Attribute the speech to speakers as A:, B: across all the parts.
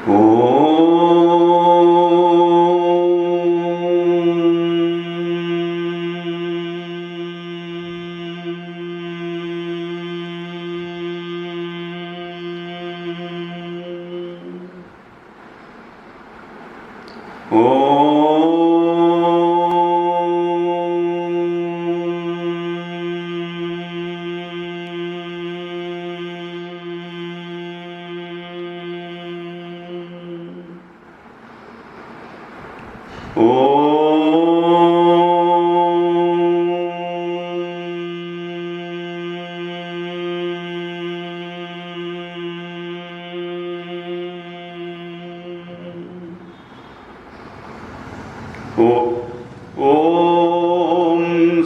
A: ॐ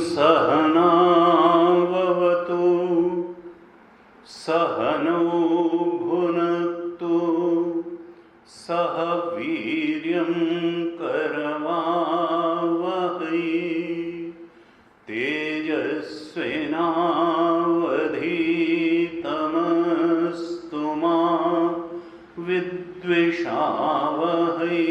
A: सहना भवतु सहनौ भुनक्तु सह वीर्यं करवावहै तेजस्विनावधीतमस्तु मा विद्विषावहै।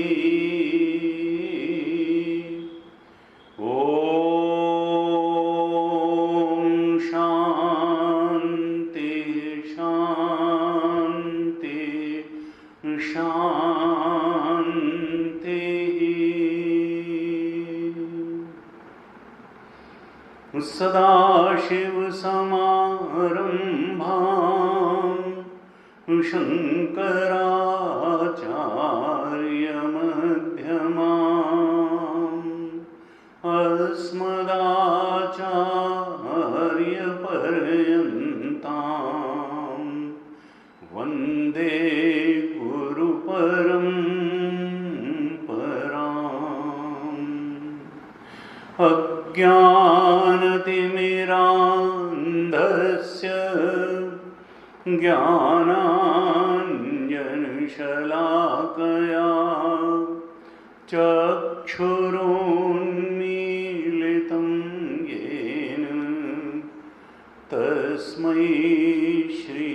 A: सदाशिवसमारम्भां शङ्कराचार्यमध्यमाम् अस्मदाचार्यपर्यन्तां वन्दे गुरुपरम्पराम्। अज्ञानतिमिरान्धस्य ज्ञानाञ्जनशलाकया चक्षुरुन्मीलितं येन तस्मै श्री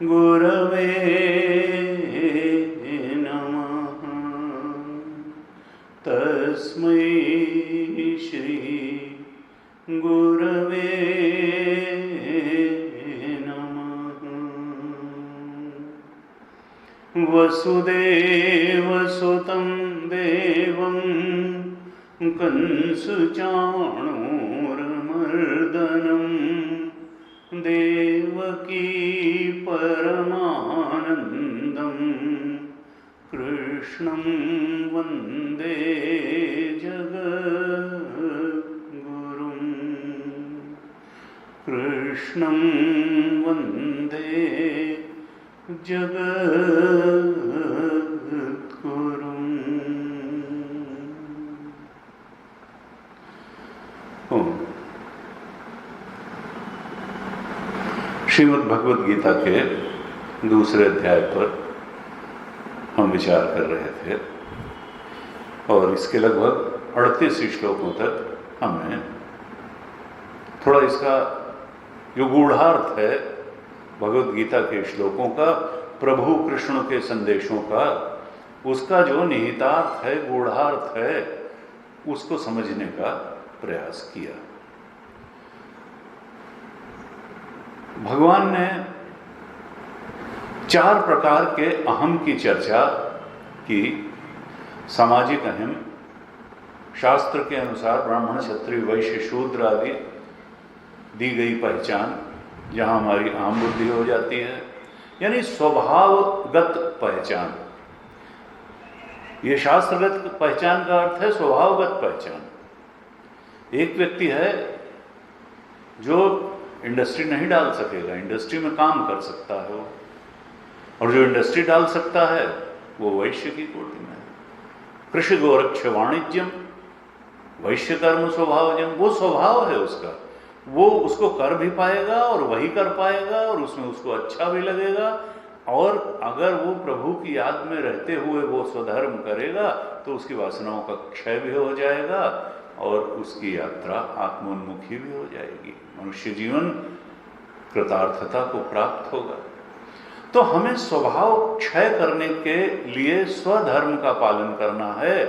A: गुरवे नमः। तस्मै श्री गुरवे नमः। वसुदेवसुतं देवं कंसुचाणूरमर्दनं देवकी परमानन्दं कृष्णं वन्दे जगद्गुरुं। कृष्णं वन्दे जगद्गुरुं। श्रीमद् भगवद गीता के दूसरे अध्याय पर हम विचार कर रहे थे और इसके लगभग 38 श्लोकों तक हमने थोड़ा इसका जो गूढ़ार्थ है भगवद गीता के श्लोकों का, प्रभु कृष्ण के संदेशों का, उसका जो निहितार्थ है, गूढ़ार्थ है, उसको समझने का प्रयास किया। भगवान ने 4 प्रकार के अहम की चर्चा की। सामाजिक अहम, शास्त्र के अनुसार ब्राह्मण क्षत्रिय वैश्य शूद्र आदि दी गई पहचान, जहां हमारी अहम बुद्धि हो जाती है, यानी स्वभावगत पहचान। ये शास्त्रगत पहचान का अर्थ है स्वभावगत पहचान। एक व्यक्ति है जो इंडस्ट्री नहीं डाल सकेगा, इंडस्ट्री में काम कर सकता है वो, और जो इंडस्ट्री डाल सकता है वो वैश्य की कोटि में है। कृषि गोरक्ष वाणिज्यम वैश्य कर्म स्वभावजम, वो स्वभाव है उसका, वो उसको कर भी पाएगा और वही कर पाएगा और उसमें उसको अच्छा भी लगेगा। और अगर वो प्रभु की याद में रहते हुए वो स्वधर्म करेगा तो उसकी वासनाओं का क्षय भी हो जाएगा और उसकी यात्रा आत्मोन्मुखी भी हो जाएगी, मनुष्य जीवन कृतार्थता को प्राप्त होगा। तो हमें स्वभाव क्षय करने के लिए स्वधर्म का पालन करना है।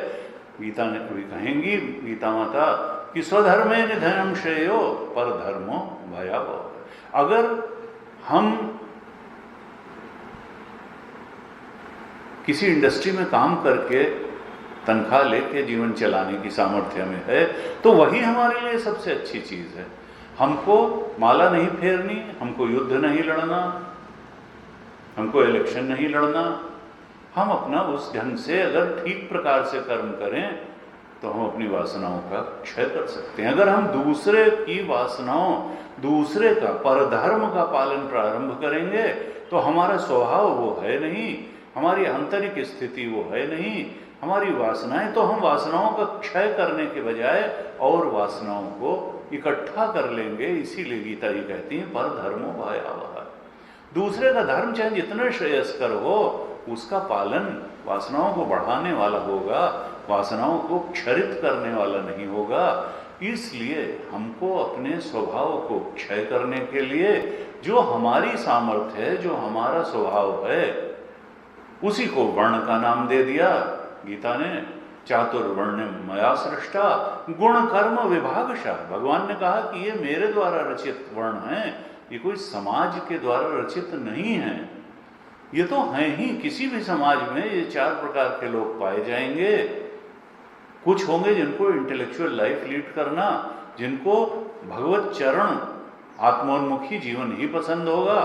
A: गीता ने भी कहेंगी, गीता माता, कि स्वधर्मे निधनम श्रेयो पर धर्मो भयावह। अगर हम किसी इंडस्ट्री में काम करके तनख्वाह लेके जीवन चलाने की सामर्थ्य में है तो वही हमारे लिए सबसे अच्छी चीज है। हमको माला नहीं फेरनी, हमको युद्ध नहीं लड़ना, हमको इलेक्शन नहीं लड़ना। हम अपना उस ढंग से अगर ठीक प्रकार से कर्म करें तो हम अपनी वासनाओं का क्षय कर सकते हैं। अगर हम दूसरे की वासनाओं, दूसरे का परधर्म का पालन प्रारंभ करेंगे तो हमारा स्वभाव वो है नहीं, हमारी आंतरिक स्थिति वो है नहीं, हमारी वासनाएं, तो हम वासनाओं का क्षय करने के बजाय और वासनाओं को इकट्ठा कर लेंगे। इसीलिए गीता ये कहती है पर धर्मो भयावह। दूसरे का धर्म चाहे जितना श्रेयस्कर हो, उसका पालन वासनाओं को बढ़ाने वाला होगा, वासनाओं को क्षरित करने वाला नहीं होगा। इसलिए हमको अपने स्वभाव को क्षय करने के लिए जो हमारी सामर्थ्य है, जो हमारा स्वभाव है, उसी को वर्ण का नाम दे दिया गीता ने। चातुर्वर्ण मया सृष्टा गुण कर्म विभागशः। भगवान ने कहा कि ये मेरे द्वारा रचित वर्ण हैं, ये कोई समाज के द्वारा रचित नहीं है। ये तो हैं ही, किसी भी समाज में ये 4 प्रकार के लोग पाए जाएंगे। कुछ होंगे जिनको इंटेलेक्चुअल लाइफ लीड करना, जिनको भगवत चरण आत्मोन्मुखी जीवन ही पसंद होगा।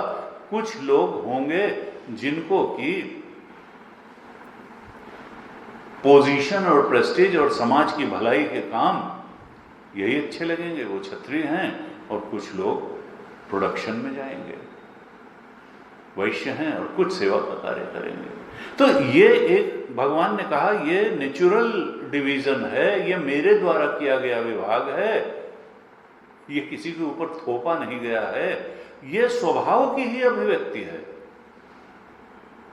A: कुछ लोग होंगे जिनको कि पोजीशन और प्रेस्टीज और समाज की भलाई के काम यही अच्छे लगेंगे, वो क्षत्रिय हैं। और कुछ लोग प्रोडक्शन में जाएंगे, वैश्य हैं, और कुछ सेवा का कार्य करेंगे। तो ये एक भगवान ने कहा ये नेचुरल डिवीजन है, ये मेरे द्वारा किया गया विभाग है, ये किसी के ऊपर थोपा नहीं गया है, ये स्वभाव की ही अभिव्यक्ति है।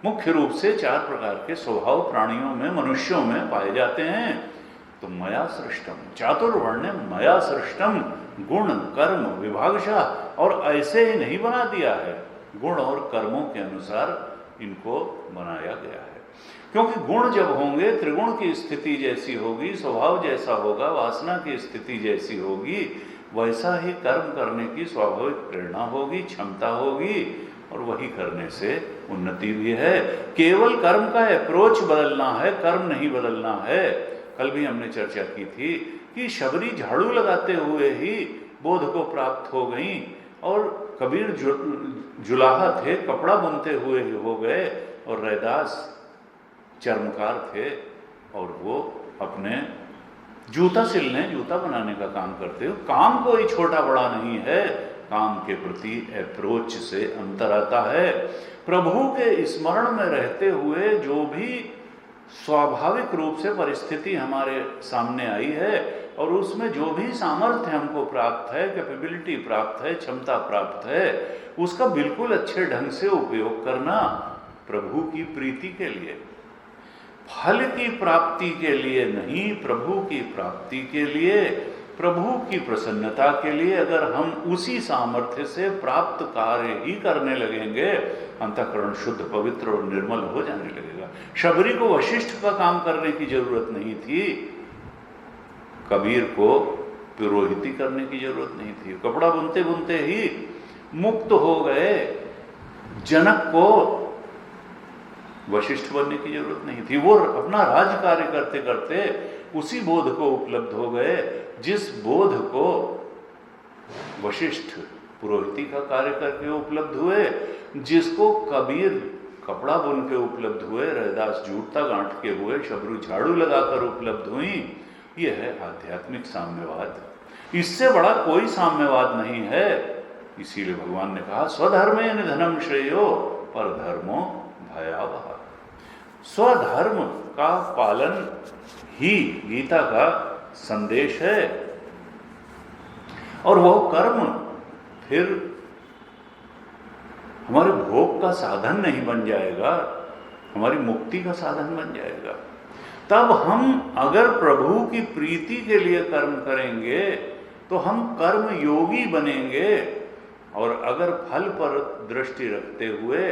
A: मुख्य रूप से 4 प्रकार के स्वभाव प्राणियों में, मनुष्यों में पाए जाते हैं। तो मया सृष्टम, चातुर्वर्ण मया सृष्टम गुण कर्म विभागशः। और ऐसे ही नहीं बना दिया है, गुण और कर्मों के अनुसार इनको बनाया गया है। क्योंकि गुण जब होंगे, त्रिगुण की स्थिति जैसी होगी, स्वभाव जैसा होगा, वासना की स्थिति जैसी होगी, वैसा ही कर्म करने की स्वाभाविक प्रेरणा होगी, क्षमता होगी, और वही करने से उन्नति भी है। केवल कर्म का अप्रोच बदलना है, कर्म नहीं बदलना है। कल भी हमने चर्चा की थी कि शबरी झाड़ू लगाते हुए ही बोध को प्राप्त हो गई, और कबीर जुलाहा थे, कपड़ा बुनते हुए ही हो गए, और रैदास चर्मकार थे और वो अपने जूता सिलने, जूता बनाने का काम करते हो। काम कोई छोटा बड़ा नहीं है, काम के प्रति अप्रोच से अंतर आता है। प्रभु के स्मरण में रहते हुए जो भी स्वाभाविक रूप से परिस्थिति हमारे सामने आई है, और उसमें जो भी सामर्थ्य हमको प्राप्त है, कैपेबिलिटी प्राप्त है, क्षमता प्राप्त है, उसका बिल्कुल अच्छे ढंग से उपयोग करना प्रभु की प्रीति के लिए, फल की प्राप्ति के लिए नहीं, प्रभु की प्राप्ति के लिए, प्रभु की प्रसन्नता के लिए। अगर हम उसी सामर्थ्य से प्राप्त कार्य ही करने लगेंगे, अंतःकरण शुद्ध, पवित्र और निर्मल हो जाने लगेगा। शबरी को वशिष्ठ का काम करने की जरूरत नहीं थी, कबीर को पुरोहिती करने की जरूरत नहीं थी। कपड़ा बुनते बुनते ही मुक्त हो गए, जनक को वशिष्ठ बनने की जरूरत नहीं थी। वो अपना राज कार्य करते करते उसी बोध को उपलब्ध हो गए जिस बोध को वशिष्ठ पुरोहिती का कार्य करके उपलब्ध हुए, जिसको कबीर कपड़ा बुन के उपलब्ध हुए, रैदास जूता गांठ के हुए, शबरू झाड़ू लगाकर उपलब्ध हुई। यह है आध्यात्मिक साम्यवाद। इससे बड़ा कोई साम्यवाद नहीं है। इसीलिए भगवान ने कहा स्वधर्मे निधनम श्रेयो पर धर्मो भयावह। स्वधर्म का पालन ही गीता का संदेश है, और वह कर्म फिर हमारे भोग का साधन नहीं बन जाएगा, हमारी मुक्ति का साधन बन जाएगा। तब हम अगर प्रभु की प्रीति के लिए कर्म करेंगे तो हम कर्म योगी बनेंगे, और अगर फल पर दृष्टि रखते हुए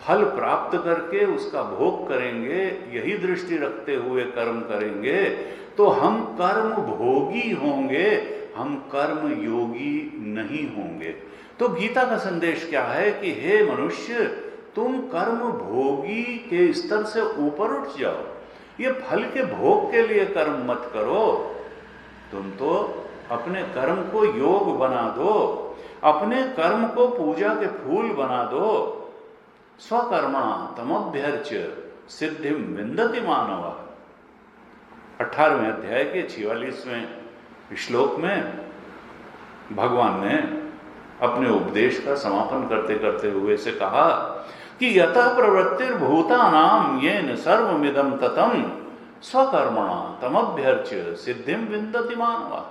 A: फल प्राप्त करके उसका भोग करेंगे, यही दृष्टि रखते हुए कर्म करेंगे, तो हम कर्म भोगी होंगे, हम कर्म योगी नहीं होंगे। तो गीता का संदेश क्या है कि हे मनुष्य, तुम कर्म भोगी के स्तर से ऊपर उठ जाओ। ये फल के भोग के लिए कर्म मत करो, तुम तो अपने कर्म को योग बना दो, अपने कर्म को पूजा के फूल बना दो। स्वकर्मा तमभ्यर्च्य सिद्धिम विन्दति मानव। 18वें अध्याय के 46वें श्लोक में भगवान ने अपने उपदेश का समापन करते करते हुए से कहा कि यतः प्रवृत्तिर्भूतानां येन सर्वमिदं ततं स्वकर्मणा तमभ्यर्च्य सिद्धिम विन्दति मानव।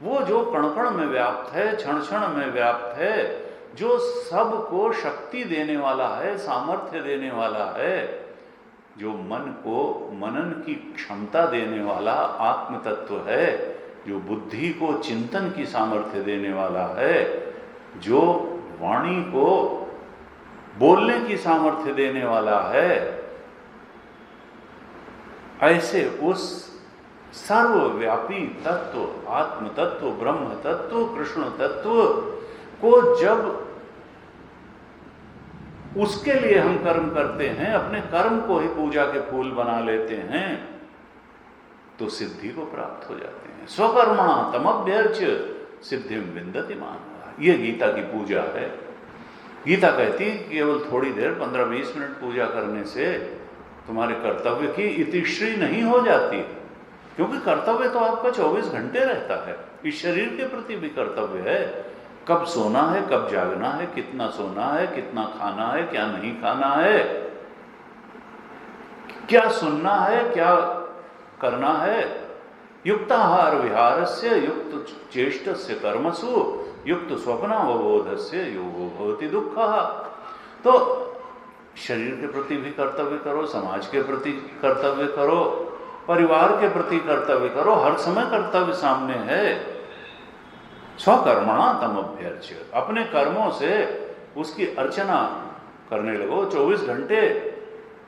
A: वो जो कण कण में व्याप्त है, क्षण क्षण में व्याप्त है, जो सबको शक्ति देने वाला है, सामर्थ्य देने वाला है, जो मन को मनन की क्षमता देने वाला आत्म तत्व है, जो बुद्धि को चिंतन की सामर्थ्य देने वाला है, जो वाणी को बोलने की सामर्थ्य देने वाला है, ऐसे उस सर्वव्यापी तत्व, आत्म तत्व, ब्रह्म तत्व, कृष्ण तत्व को जब उसके लिए हम कर्म करते हैं, अपने कर्म को ही पूजा के फूल बना लेते हैं, तो सिद्धि को प्राप्त हो जाते हैं। स्वकर्मणा तमभ्यर्च्य सिद्धिम विन्दति मानव। यह गीता की पूजा है। गीता कहती है कि केवल थोड़ी देर 15-20 मिनट पूजा करने से तुम्हारे कर्तव्य की इतिश्री नहीं हो जाती, क्योंकि कर्तव्य तो आपका 24 घंटे रहता है। इस शरीर के प्रति भी कर्तव्य है, कब सोना है, कब जागना है, कितना सोना है, कितना खाना है, क्या नहीं खाना है, क्या सुनना है, क्या करना है। युक्ताहार विहारस्य युक्त चेष्टस्य कर्मसु युक्त स्वप्नावबोधस्य योगो भवति दुःखः। तो शरीर के प्रति भी कर्तव्य करो, समाज के प्रति कर्तव्य करो, परिवार के प्रति कर्तव्य करो, हर समय कर्तव्य सामने है। स्वकर्मणा तमभ्यर्च्य, अपने कर्मों से उसकी अर्चना करने लगो। 24 घंटे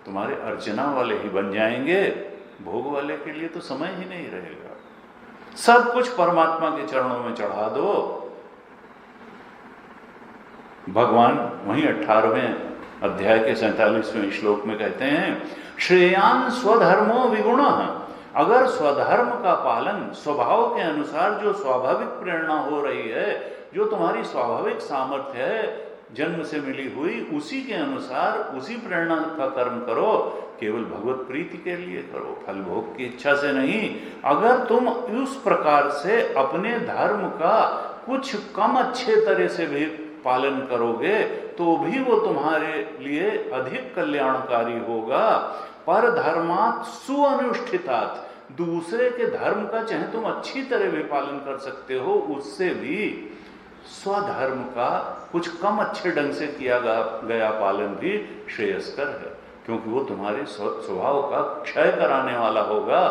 A: तुम्हारे अर्चना वाले ही बन जाएंगे, भोग वाले के लिए तो समय ही नहीं रहेगा। सब कुछ परमात्मा के चरणों में चढ़ा दो। भगवान वहीं 18वें अध्याय के 47वें श्लोक में कहते हैं, श्रेयान स्वधर्मो विगुणः। अगर स्वधर्म का पालन स्वभाव के अनुसार, जो स्वाभाविक प्रेरणा हो रही है, जो तुम्हारी स्वाभाविक सामर्थ्य है, जन्म से मिली हुई, उसी के अनुसार, उसी प्रेरणा का कर्म करो, केवल भगवत प्रीति के लिए करो, फल भोग की इच्छा से नहीं। अगर तुम उस प्रकार से अपने धर्म का कुछ कम अच्छे तरह से भी पालन करोगे तो भी वो तुम्हारे लिए अधिक कल्याणकारी होगा। पर धर्मात् सुअनुष्ठितात्, दूसरे के धर्म का चाहे तुम अच्छी तरह भी पालन कर सकते हो, उससे भी स्वधर्म का कुछ कम अच्छे ढंग से किया गया पालन भी श्रेयस्कर है, क्योंकि वो तुम्हारे स्वभाव का क्षय कराने वाला होगा,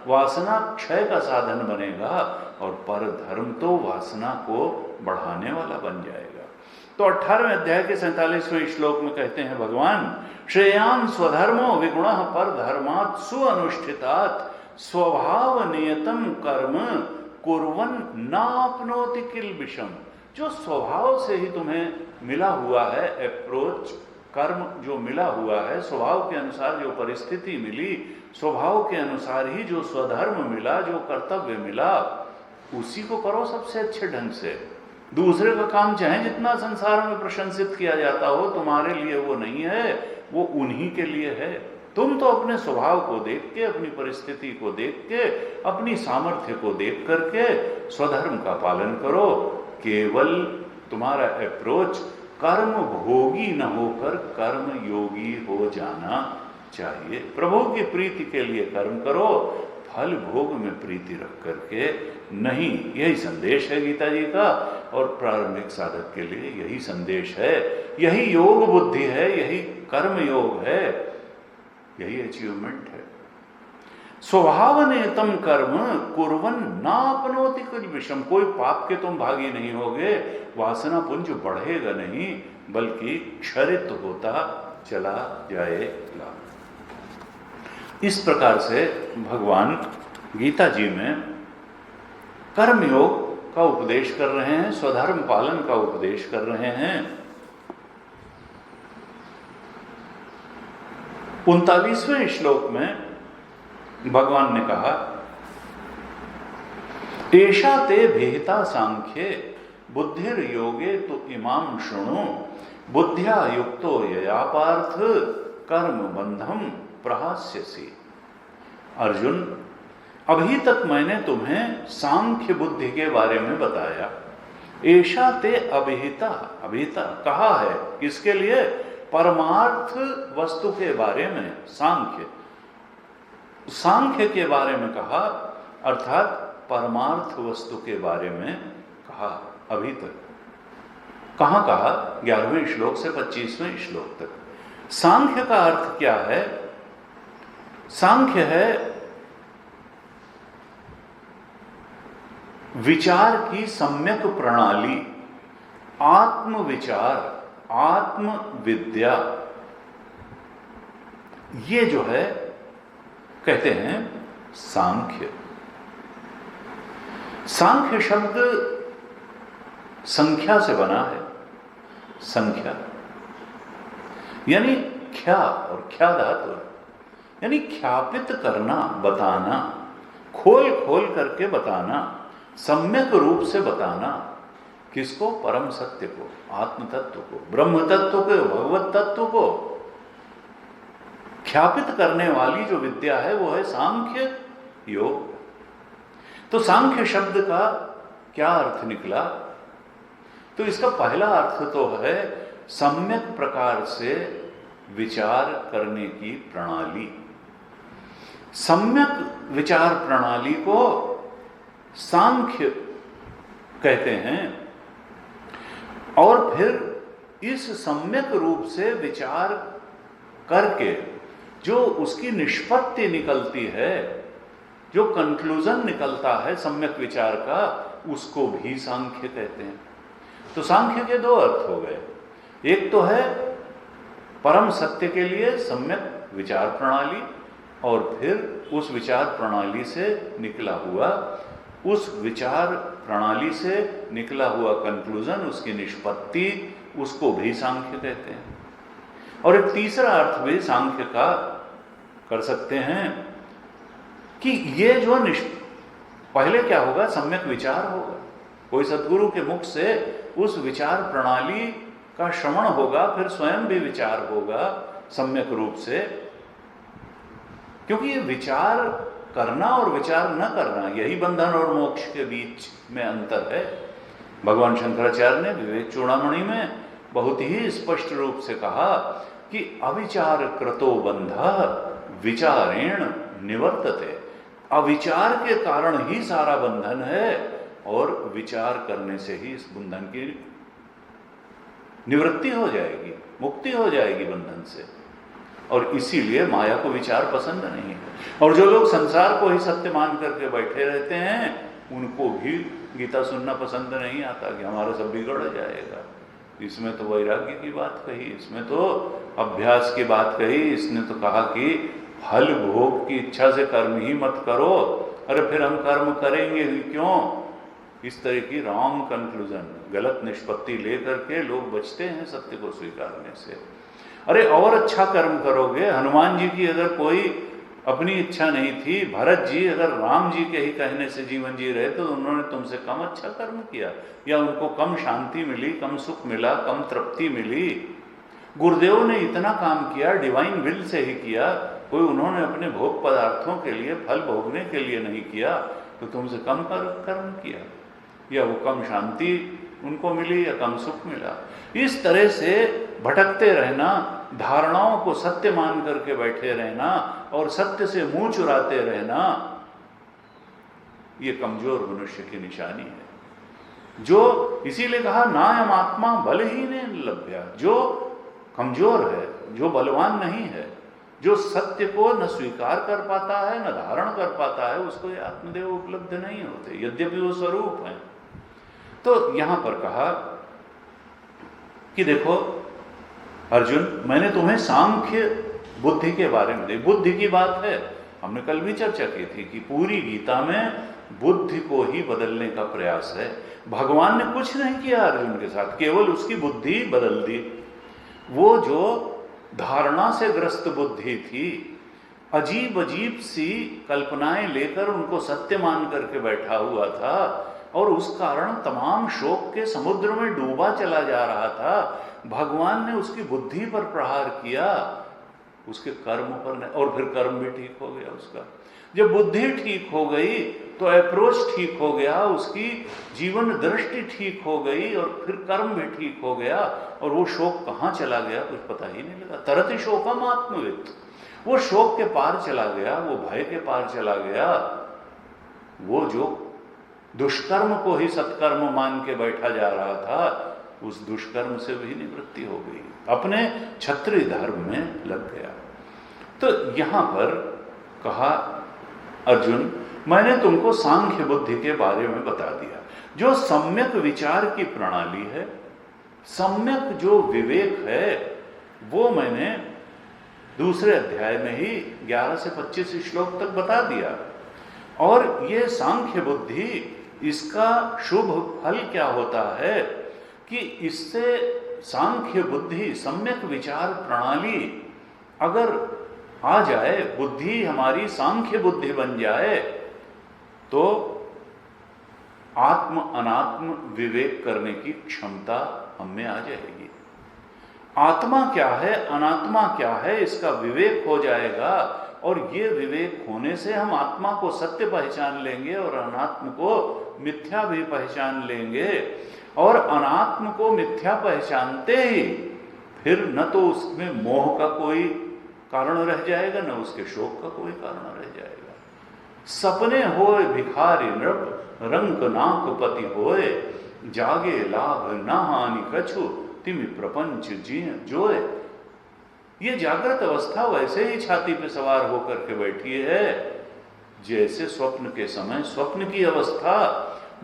A: वासना क्षय का साधन बनेगा, और पर धर्म तो वासना को बढ़ाने वाला बन जाएगा। तो 18वें अध्याय के 47वें श्लोक में कहते हैं भगवान, श्रेयान स्वधर्मो विगुणः पर धर्मात् सुअनुष्ठितात् स्वभाव नियतम कर्म कुर्वन् नाप्नोति किल्बिषम्। जो स्वभाव से ही तुम्हें मिला हुआ है, अप्रोच कर्म जो मिला हुआ है, स्वभाव के अनुसार जो परिस्थिति मिली, स्वभाव के अनुसार ही जो स्वधर्म मिला, जो कर्तव्य मिला, उसी को करो सबसे अच्छे ढंग से। दूसरे का काम चाहे जितना संसार में प्रशंसित किया जाता हो, तुम्हारे लिए वो नहीं है, वो उन्हीं के लिए है। तुम तो अपने स्वभाव को देख के, अपनी परिस्थिति को देख के, अपनी सामर्थ्य को देख करके स्वधर्म का पालन करो। केवल तुम्हारा अप्रोच कर्म भोगी न होकर कर्म योगी हो जाना चाहिए। प्रभु की प्रीति के लिए कर्म करो, फल भोग में प्रीति रख करके नहीं। यही संदेश है गीता जी का, और प्रारंभिक साधक के लिए यही संदेश है, यही योग बुद्धि है, यही कर्म योग है, यही अचीवमेंट है। स्वभावनेतम कर्म कुर्वन् नाप्नोति किल्बिषम्। कोई पाप के तुम भागी नहीं होगे, वासना पुंज बढ़ेगा नहीं, बल्कि क्षरित होता चला जाएगा। इस प्रकार से भगवान गीता जी में कर्मयोग का उपदेश कर रहे हैं, स्वधर्म पालन का उपदेश कर रहे हैं। 39वें श्लोक में भगवान ने कहा, एषा ते विहिता सांख्ये बुद्धिर योगे तो इमाम शृणु बुद्ध्या युक्तो यया पार्थ कर्म बंधम प्रहास्यसि। अर्जुन, अभी तक मैंने तुम्हें सांख्य बुद्धि के बारे में बताया। एषा ते अभिहिता, अभिहिता कहा है किसके लिए? परमार्थ वस्तु के बारे में। सांख्य के बारे में कहा, अर्थात परमार्थ वस्तु के बारे में कहा। अभी तक कहां कहा? 11वें श्लोक से 25वें श्लोक तक। सांख्य का अर्थ क्या है? सांख्य है विचार की सम्यक प्रणाली, आत्मविचार, आत्मविद्या। ये जो है कहते हैं सांख्य। सांख्य शब्द संख्या से बना है। संख्या यानी ख्या और ख्या धातु, यानी ख्यापित करना, बताना, खोल खोल करके बताना, सम्यक रूप से बताना। किसको? परम सत्य को, आत्म तत्व को, ब्रह्म तत्व को, भगवत तत्व को ख्यापित करने वाली जो विद्या है वो है सांख्य योग। तो सांख्य शब्द का क्या अर्थ निकला? तो इसका पहला अर्थ तो है सम्यक प्रकार से विचार करने की प्रणाली। सम्यक विचार प्रणाली को सांख्य कहते हैं। और फिर इस सम्यक रूप से विचार करके जो उसकी निष्पत्ति निकलती है, जो कंक्लूजन निकलता है सम्यक विचार का, उसको भी सांख्य कहते हैं। तो सांख्य के दो अर्थ हो गए। एक तो है परम सत्य के लिए सम्यक विचार प्रणाली, और फिर उस विचार प्रणाली से निकला हुआ, उस विचार प्रणाली से निकला हुआ कंक्लूजन, उसकी निष्पत्ति, उसको भी सांख्य कहते हैं। और एक तीसरा अर्थ भी सांख्य का कर सकते हैं कि ये जो पहले क्या होगा? सम्यक विचार होगा। कोई सद्गुरु के मुख से उस विचार प्रणाली का श्रवण होगा, फिर स्वयं भी विचार होगा सम्यक रूप से। क्योंकि ये विचार करना और विचार न करना, यही बंधन और मोक्ष के बीच में अंतर है। भगवान शंकराचार्य ने विवेक चूड़ामणि में बहुत ही स्पष्ट रूप से कहा कि अविचार कृतो बंधः विचारेण निवर्तते। अविचार के कारण ही सारा बंधन है, और विचार करने से ही इस बंधन की निवृत्ति हो जाएगी, मुक्ति हो जाएगी बंधन से। और इसीलिए माया को विचार पसंद नहीं है। और जो लोग संसार को ही सत्य मान करके बैठे रहते हैं, उनको भी गीता सुनना पसंद नहीं आता कि हमारा सब बिगड़ जाएगा। इसमें तो वैराग्य की बात कही, इसमें तो अभ्यास की बात कही, इसने तो कहा कि फल भोग की इच्छा से कर्म ही मत करो। अरे फिर हम कर्म करेंगे ही क्यों? इस तरह की रॉन्ग कंक्लूजन, गलत निष्पत्ति लेकर के लोग बचते हैं सत्य को स्वीकारने से। अरे और अच्छा कर्म करोगे। हनुमान जी की अगर कोई अपनी इच्छा नहीं थी, भरत जी अगर राम जी के ही कहने से जीवन जी रहे, तो उन्होंने तुमसे कम अच्छा कर्म किया, या उनको कम शांति मिली, कम सुख मिला, कम तृप्ति मिली। गुरुदेव ने इतना काम किया, डिवाइन विल से ही किया, कोई उन्होंने अपने भोग पदार्थों के लिए, फल भोगने के लिए नहीं किया, तो तुमसे कम कर्म किया, या वो कम शांति उनको मिली या कम सुख मिला। इस तरह से भटकते रहना, धारणाओं को सत्य मान करके बैठे रहना और सत्य से मुंह चुराते रहना, ये कमजोर मनुष्य की निशानी है। जो इसीलिए कहा नायम आत्मा बलहीन लभ्या, जो कमजोर है, जो बलवान नहीं है, जो सत्य को न स्वीकार कर पाता है न धारण कर पाता है, उसको ये आत्मदेव उपलब्ध नहीं होते, यद्यपि वो स्वरूप है। तो यहां पर कहा कि देखो अर्जुन, मैंने तुम्हें सांख्य बुद्धि के बारे में दी। बुद्धि की बात है, हमने कल भी चर्चा की थी कि पूरी गीता में बुद्धि को ही बदलने का प्रयास है। भगवान ने कुछ नहीं किया अर्जुन के साथ, केवल उसकी बुद्धि बदल दी। वो जो धारणा से ग्रस्त बुद्धि थी, अजीब अजीब सी कल्पनाएं लेकर उनको सत्य मान करके बैठा हुआ था और उस कारण तमाम शोक के समुद्र में डूबा चला जा रहा था, भगवान ने उसकी बुद्धि पर प्रहार किया, उसके कर्म पर नहीं, और फिर कर्म भी ठीक हो गया उसका। जब बुद्धि ठीक हो गई तो अप्रोच ठीक हो गया, उसकी जीवन दृष्टि ठीक हो गई और फिर कर्म भी ठीक हो गया, और वो शोक कहाँ चला गया कुछ पता ही नहीं लगा। तरति शोकम आत्मवित्, वो शोक के पार चला गया, वो भय के पार चला गया। वो जो दुष्कर्म को ही सत्कर्म मान के बैठा जा रहा था, उस दुष्कर्म से भी निवृत्ति हो गई, अपने क्षत्रिय धर्म में लग गया। तो यहां पर कहा, अर्जुन मैंने तुमको सांख्य बुद्धि के बारे में बता दिया, जो सम्यक विचार की प्रणाली है, सम्यक जो विवेक है, वो मैंने दूसरे अध्याय में ही 11 से 25 श्लोक तक बता दिया। और ये सांख्य बुद्धि, इसका शुभ फल क्या होता है कि इससे सांख्य बुद्धि, सम्यक विचार प्रणाली अगर आ जाए, बुद्धि हमारी सांख्य बुद्धि बन जाए, तो आत्म अनात्म विवेक करने की क्षमता हमें आ जाएगी। आत्मा क्या है, अनात्मा क्या है, इसका विवेक हो जाएगा, और ये विवेक होने से हम आत्मा को सत्य पहचान लेंगे और अनात्म को मिथ्या भी पहचान लेंगे। और अनात्म को मिथ्या पहचानते ही फिर न तो उसमें मोह का कोई कारण रह जाएगा, न उसके शोक का कोई कारण रह जाएगा। सपने होए भिखारी नृप, रंक नाक पति होए, जागे लाभ ना हानि कछु, तिमि प्रपंच जी जोए। ये जागृत अवस्था वैसे ही छाती पे सवार होकर के बैठी है जैसे स्वप्न के समय स्वप्न की अवस्था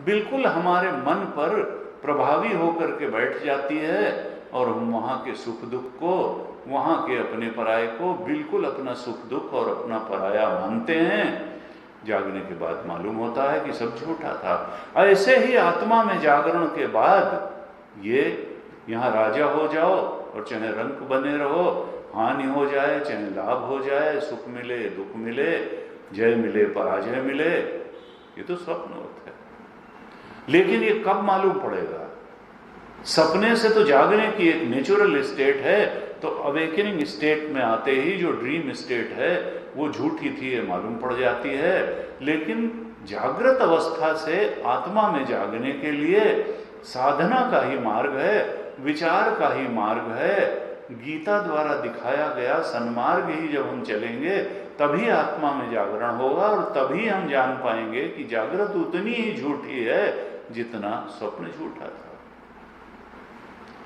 A: बिल्कुल हमारे मन पर प्रभावी होकर के बैठ जाती है, और हम वहाँ के सुख दुख को, वहाँ के अपने पराये को बिल्कुल अपना सुख दुख और अपना पराया मानते हैं। जागने के बाद मालूम होता है कि सब झूठा था। ऐसे ही आत्मा में जागरण के बाद ये यहाँ राजा हो जाओ और चाहे रंक बने रहो, हानि हो जाए चाहे लाभ हो जाए, सुख मिले दुख मिले, जय मिले पराजय मिले, ये तो स्वप्न होता है। लेकिन ये कब मालूम पड़ेगा? सपने से तो जागने की एक नेचुरल स्टेट है, तो अवेकनिंग स्टेट में आते ही जो ड्रीम स्टेट है वो झूठी थी ये मालूम पड़ जाती है। लेकिन जागृत अवस्था से आत्मा में जागने के लिए साधना का ही मार्ग है, विचार का ही मार्ग है, गीता द्वारा दिखाया गया सन्मार्ग ही जब हम चलेंगे तभी आत्मा में जागरण होगा, और तभी हम जान पाएंगे कि जागृत उतनी ही झूठी है जितना स्वप्न झूठा था।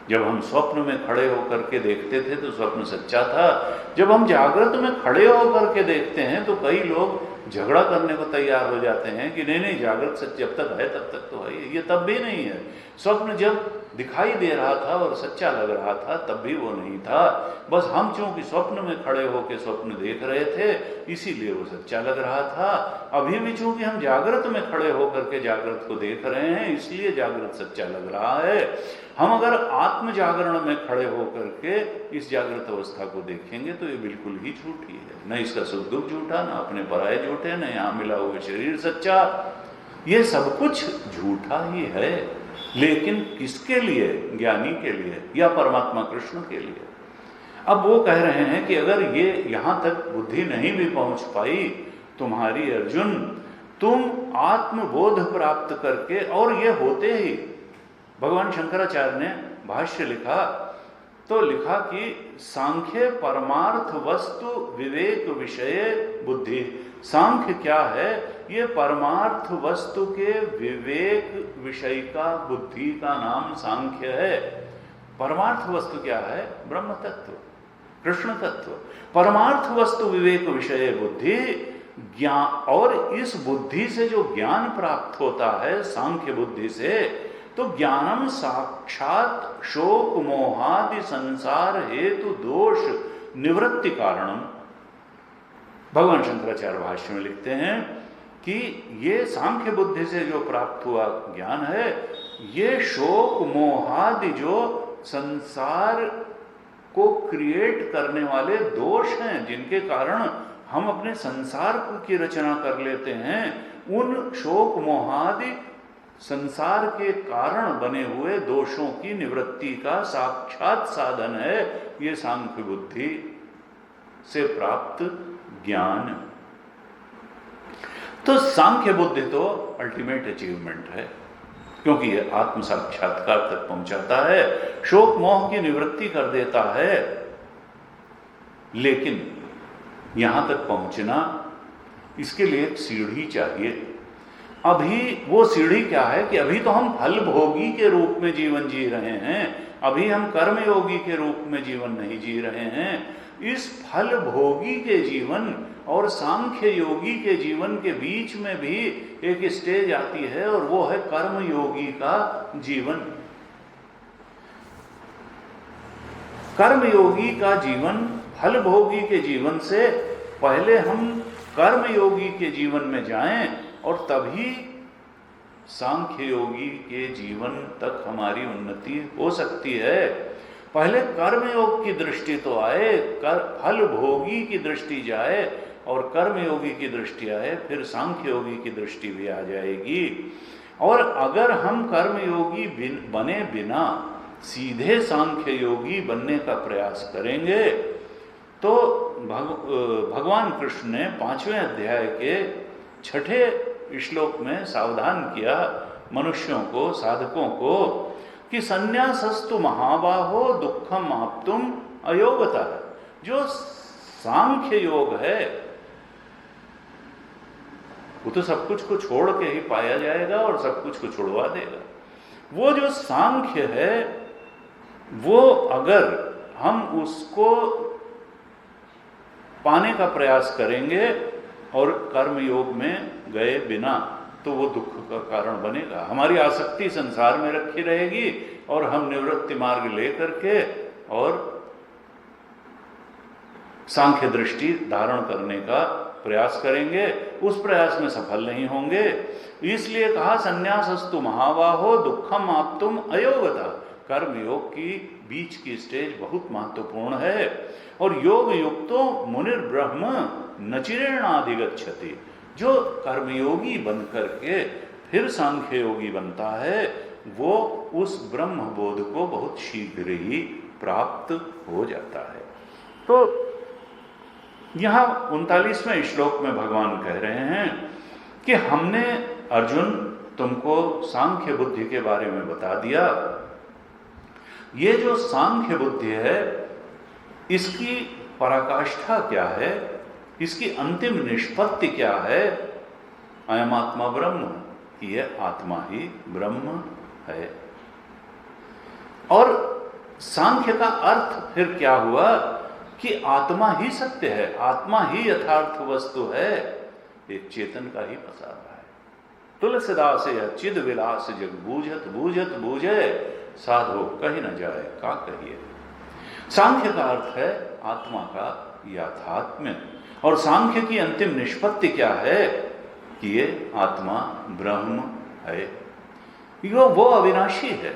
A: जब हम स्वप्न में खड़े होकर के देखते थे तो स्वप्न सच्चा था, जब हम जागृत में खड़े होकर के देखते हैं तो कई लोग झगड़ा करने को तैयार हो जाते हैं कि नहीं नहीं जागृत सच जब तक है तब तक तो है, ये तब भी नहीं है। स्वप्न जब दिखाई दे रहा था और सच्चा लग रहा था तब भी वो नहीं था, बस हम चूंकि स्वप्न में खड़े होकर स्वप्न देख रहे थे इसीलिए वो सच्चा लग रहा था। अभी भी चूंकि हम जागृत में खड़े होकर के जागृत को देख रहे हैं इसलिए जागृत सच्चा लग रहा है। हम अगर आत्म जागरण में खड़े होकर के इस जागृत अवस्था को देखेंगे तो ये बिल्कुल ही झूठी है, न इसका सुख दुख झूठा, न अपने पराये झूठे, न यहाँ मिला हुआ शरीर सच्चा, ये सब कुछ झूठा ही है। लेकिन किसके लिए? ज्ञानी के लिए या परमात्मा कृष्ण के लिए। अब वो कह रहे हैं कि अगर ये यहां तक बुद्धि नहीं भी पहुंच पाई तुम्हारी अर्जुन, तुम आत्मबोध प्राप्त करके, और ये होते ही भगवान शंकराचार्य ने भाष्य लिखा तो लिखा कि सांख्य परमार्थ वस्तु विवेक विषय बुद्धि। सांख्य क्या है? ये परमार्थ वस्तु के विवेक विषय का बुद्धि का नाम सांख्य है। परमार्थ वस्तु क्या है? ब्रह्म तत्व, कृष्ण तत्व। परमार्थ वस्तु विवेक विषय बुद्धि ज्ञान, और इस बुद्धि से जो ज्ञान प्राप्त होता है सांख्य बुद्धि से, तो ज्ञानम साक्षात शोक मोहादि संसार हेतु दोष निवृत्ति कारणम। भगवान शंकराचार्य भाष्य में लिखते हैं कि ये सांख्य बुद्धि से जो प्राप्त हुआ ज्ञान है, ये शोक मोहादि जो संसार को क्रिएट करने वाले दोष हैं, जिनके कारण हम अपने संसार की रचना कर लेते हैं, उन शोक मोहादि संसार के कारण बने हुए दोषों की निवृत्ति का साक्षात साधन है ये सांख्य बुद्धि से प्राप्त ज्ञान। तो सांख्य बुद्धि तो अल्टीमेट अचीवमेंट है, क्योंकि यह आत्म साक्षात्कार तक पहुंचाता है, शोक मोह की निवृत्ति कर देता है। लेकिन यहां तक पहुंचना, इसके लिए एक सीढ़ी चाहिए। अभी वो सीढ़ी क्या है कि अभी तो हम फल भोगी के रूप में जीवन जी रहे हैं, अभी हम कर्म योगी के रूप में जीवन नहीं जी रहे हैं। इस फल भोगी के जीवन और सांख्य योगी के जीवन के बीच में भी एक स्टेज आती है, और वो है कर्म योगी का जीवन। कर्म योगी का जीवन फल भोगी के जीवन से पहले हम कर्म योगी के जीवन में जाएं, और तभी सांख्य योगी के जीवन तक हमारी उन्नति हो सकती है। पहले कर्मयोग की दृष्टि तो आए, फल भोगी की दृष्टि जाए, और कर्मयोगी की दृष्टि आए, फिर सांख्य योगी की दृष्टि भी आ जाएगी। और अगर हम कर्मयोगी बने बिना सीधे सांख्य योगी बनने का प्रयास करेंगे, तो भगवान कृष्ण ने 5वें अध्याय के 6ठे श्लोक में सावधान किया मनुष्यों को, साधकों को, कि संन्यासस्तु महाबाहो दुखम आप्तुम अयोगता। जो सांख्य योग है वो तो सब कुछ को छोड़ के ही पाया जाएगा और सब कुछ को छुड़वा देगा। वो जो सांख्य है, वो अगर हम उसको पाने का प्रयास करेंगे और कर्म योग में गए बिना, तो वो दुख का कारण बनेगा। हमारी आसक्ति संसार में रखी रहेगी और हम निवृत्ति मार्ग लेकर के और सांख्य दृष्टि धारण करने का प्रयास करेंगे, उस प्रयास में सफल नहीं होंगे। इसलिए कहा संन्यासस्तु महाबाहो दुखम आप्तुम अयोगता। कर्म योग की बीच की स्टेज बहुत महत्वपूर्ण है। और योग युक्तो मुनिर ब्रह्म नचिरेणाधिगच्छति। जो कर्मयोगी बन करके फिर सांख्य योगी बनता है, वो उस ब्रह्म बोध को बहुत शीघ्र ही प्राप्त हो जाता है। तो यहां 39वें श्लोक में भगवान कह रहे हैं कि हमने अर्जुन तुमको सांख्य बुद्धि के बारे में बता दिया। ये जो सांख्य बुद्धि है, इसकी पराकाष्ठा क्या है, इसकी अंतिम निष्पत्ति क्या है? अयम आत्मा ब्रह्म, यह आत्मा ही ब्रह्म है। और सांख्य का अर्थ फिर क्या हुआ कि आत्मा ही सत्य है, आत्मा ही यथार्थ वस्तु है, एक चेतन का ही पसारा है। तुलसीदास चिद विलास जग बूझत बूझत बूझे, साधो कही न जाए का कहिए। सांख्य का अर्थ है आत्मा का याथात्म्य। और सांख्य की अंतिम निष्पत्ति क्या है कि ये आत्मा ब्रह्म है। वो अविनाशी है,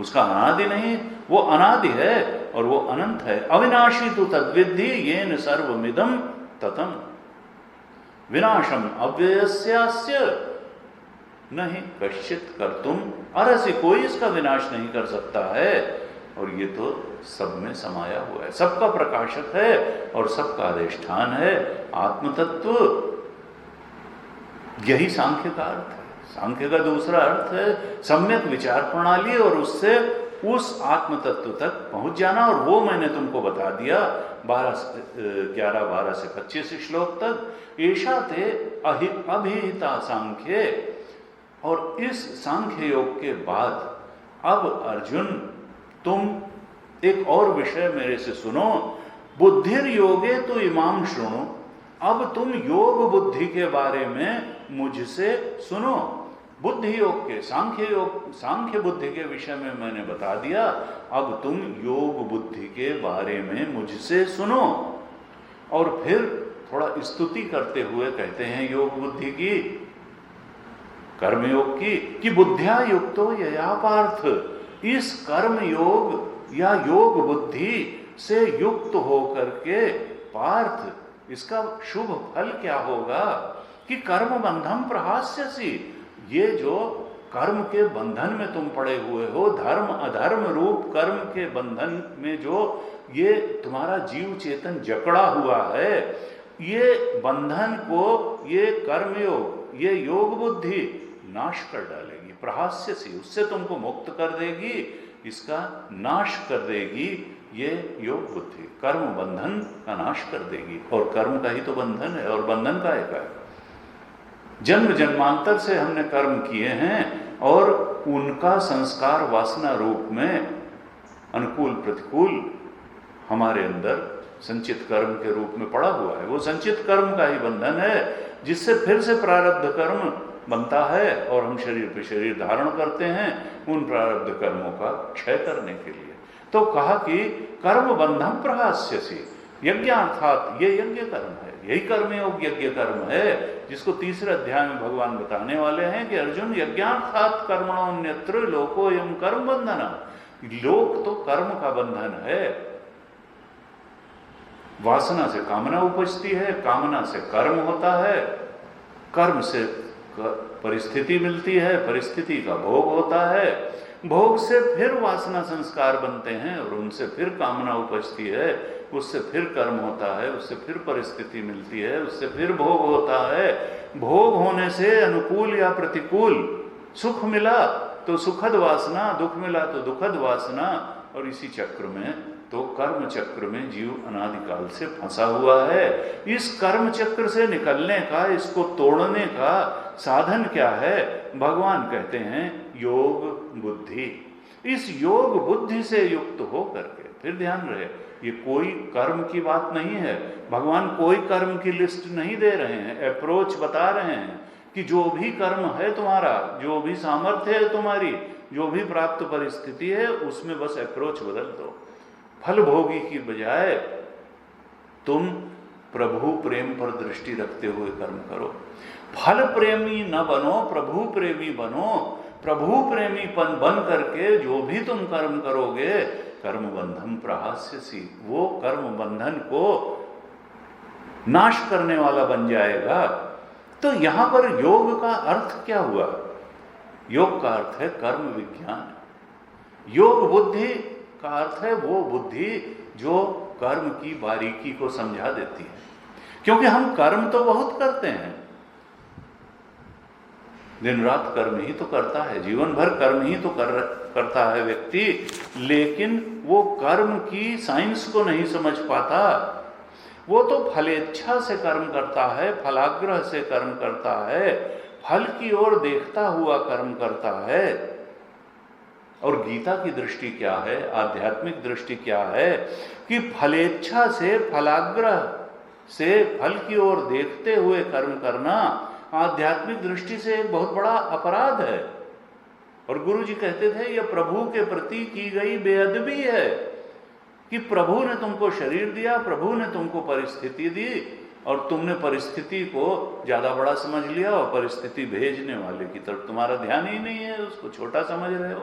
A: उसका अनादि नहीं, वो अनादि है और वो अनंत है। अविनाशी तो तद्विद्धि येन सर्वमिदं ततम। विनाशम अव्ययस्यास्य नहीं कश्चित कर्तुम अर्हसि। कोई इसका विनाश नहीं कर सकता है, और ये तो सब में समाया हुआ है, सबका प्रकाशक है और सबका अधिष्ठान है। आत्म तत्व, यही सांख्य का अर्थ है। सांख्य का दूसरा अर्थ है सम्यक विचार प्रणाली, और उससे उस आत्म तत्व तक पहुंच जाना। और वो मैंने तुमको बता दिया 11-12 से 25 श्लोक तक। ऐशा थे अभिहिता सांख्ये। और इस सांख्य योग के बाद अब अर्जुन तुम एक और विषय मेरे से सुनो। बुद्धिर योगे तो इमाम शुणु। अब तुम योग बुद्धि के बारे में मुझसे सुनो। बुद्धि योग के, सांख्य बुद्धि के विषय में मैंने बता दिया, अब तुम योग बुद्धि के बारे में मुझसे सुनो। और फिर थोड़ा स्तुति करते हुए कहते हैं योग बुद्धि की, कर्मयोग की, कि बुद्धिया युक्तो यया पार्थ, इस कर्म योग या योग बुद्धि से युक्त होकर के पार्थ, इसका शुभ फल क्या होगा कि कर्म बंधम प्रहास्यसि, ये जो कर्म के बंधन में तुम पड़े हुए हो, धर्म अधर्म रूप कर्म के बंधन में जो ये तुम्हारा जीव चेतन जकड़ा हुआ है, ये बंधन को ये कर्मयोग, ये योग बुद्धि नाश कर डालेगी। प्रहास्यसि, उससे तुमको मुक्त कर देगी, इसका नाश कर देगी ये योग बुद्धि, कर्म बंधन का नाश कर देगी। और कर्म का ही तो बंधन है, और बंधन का है जन्म जन्मांतर से हमने कर्म किए हैं और उनका संस्कार वासना रूप में अनुकूल प्रतिकूल हमारे अंदर संचित कर्म के रूप में पड़ा हुआ है। वो संचित कर्म का ही बंधन है जिससे फिर से प्रारब्ध कर्म बनता है और हम शरीर पे शरीर धारण करते हैं उन प्रारब्ध कर्मों का क्षय करने के लिए। तो कहा कि कर्म बंधम प्रहास्यसि, यज्ञार्थात ये यज्ञ कर्म है, यही कर्मयोग यज्ञ कर्म है, जिसको तीसरे अध्याय में भगवान बताने वाले हैं कि अर्जुन यज्ञार्थात कर्मणोन्यत्र लोकोयम कर्म बंधना, लोक तो कर्म का बंधन है। वासना से कामना उपजती है, कामना से कर्म होता है, कर्म से परिस्थिति मिलती है, परिस्थिति का भोग होता है, भोग से फिर वासना संस्कार बनते हैं और उनसे फिर कामना उपजती है, उससे फिर कर्म होता है, उससे फिर परिस्थिति मिलती है, उससे फिर भोग होता है। भोग होने से अनुकूल या प्रतिकूल, सुख मिला तो सुखद वासना, दुख मिला तो दुखद वासना, और इसी चक्र में तो कर्म चक्र में जीव अनादिकाल से फंसा हुआ है। इस कर्म चक्र से निकलने का, इसको तोड़ने का साधन क्या है? भगवान कहते हैं योग बुद्धि। इस योग बुद्धि से युक्त हो करके, फिर ध्यान रहे, ये कोई कर्म की बात नहीं है, भगवान कोई कर्म की लिस्ट नहीं दे रहे हैं, अप्रोच बता रहे हैं कि जो भी कर्म है तुम्हारा, जो भी सामर्थ्य है तुम्हारी, जो भी प्राप्त परिस्थिति है, उसमें बस अप्रोच बदल दो। फल भोगी की बजाय तुम प्रभु प्रेम पर दृष्टि रखते हुए कर्म करो। फल प्रेमी न बनो, प्रभु प्रेमी बनो। प्रभु प्रेमी बन करके जो भी तुम कर्म करोगे, कर्म बंधन प्रहास्यसि, वो कर्म बंधन को नाश करने वाला बन जाएगा। तो यहां पर योग का अर्थ क्या हुआ? योग का अर्थ है कर्म विज्ञान। योग बुद्धि का अर्थ है वो बुद्धि जो कर्म की बारीकी को समझा देती है। क्योंकि हम कर्म तो बहुत करते हैं, दिन रात कर्म ही तो करता है, जीवन भर कर्म ही तो करता है व्यक्ति, लेकिन वो कर्म की साइंस को नहीं समझ पाता। वो तो फलेच्छा से कर्म करता है, फलाग्रह से कर्म करता है, फल की ओर देखता हुआ कर्म करता है। और गीता की दृष्टि क्या है, आध्यात्मिक दृष्टि क्या है कि फलेच्छा से, फलाग्रह से, फल की ओर देखते हुए कर्म करना आध्यात्मिक दृष्टि से एक बहुत बड़ा अपराध है। और गुरु जी कहते थे यह प्रभु के प्रति की गई बेअदबी है कि प्रभु ने तुमको शरीर दिया, प्रभु ने तुमको परिस्थिति दी और तुमने परिस्थिति को ज्यादा बड़ा समझ लिया और परिस्थिति भेजने वाले की तरफ तुम्हारा ध्यान ही नहीं है, उसको छोटा समझ रहे हो।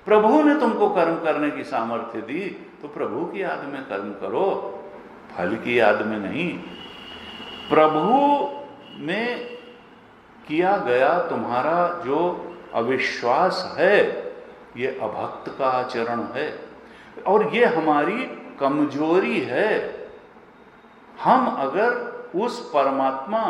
A: प्रभु ने तुमको कर्म करने की सामर्थ्य दी तो प्रभु की याद में कर्म करो, फल की याद में नहीं। प्रभु में किया गया तुम्हारा जो अविश्वास है, ये अभक्त का आचरण है और ये हमारी कमजोरी है। हम अगर उस परमात्मा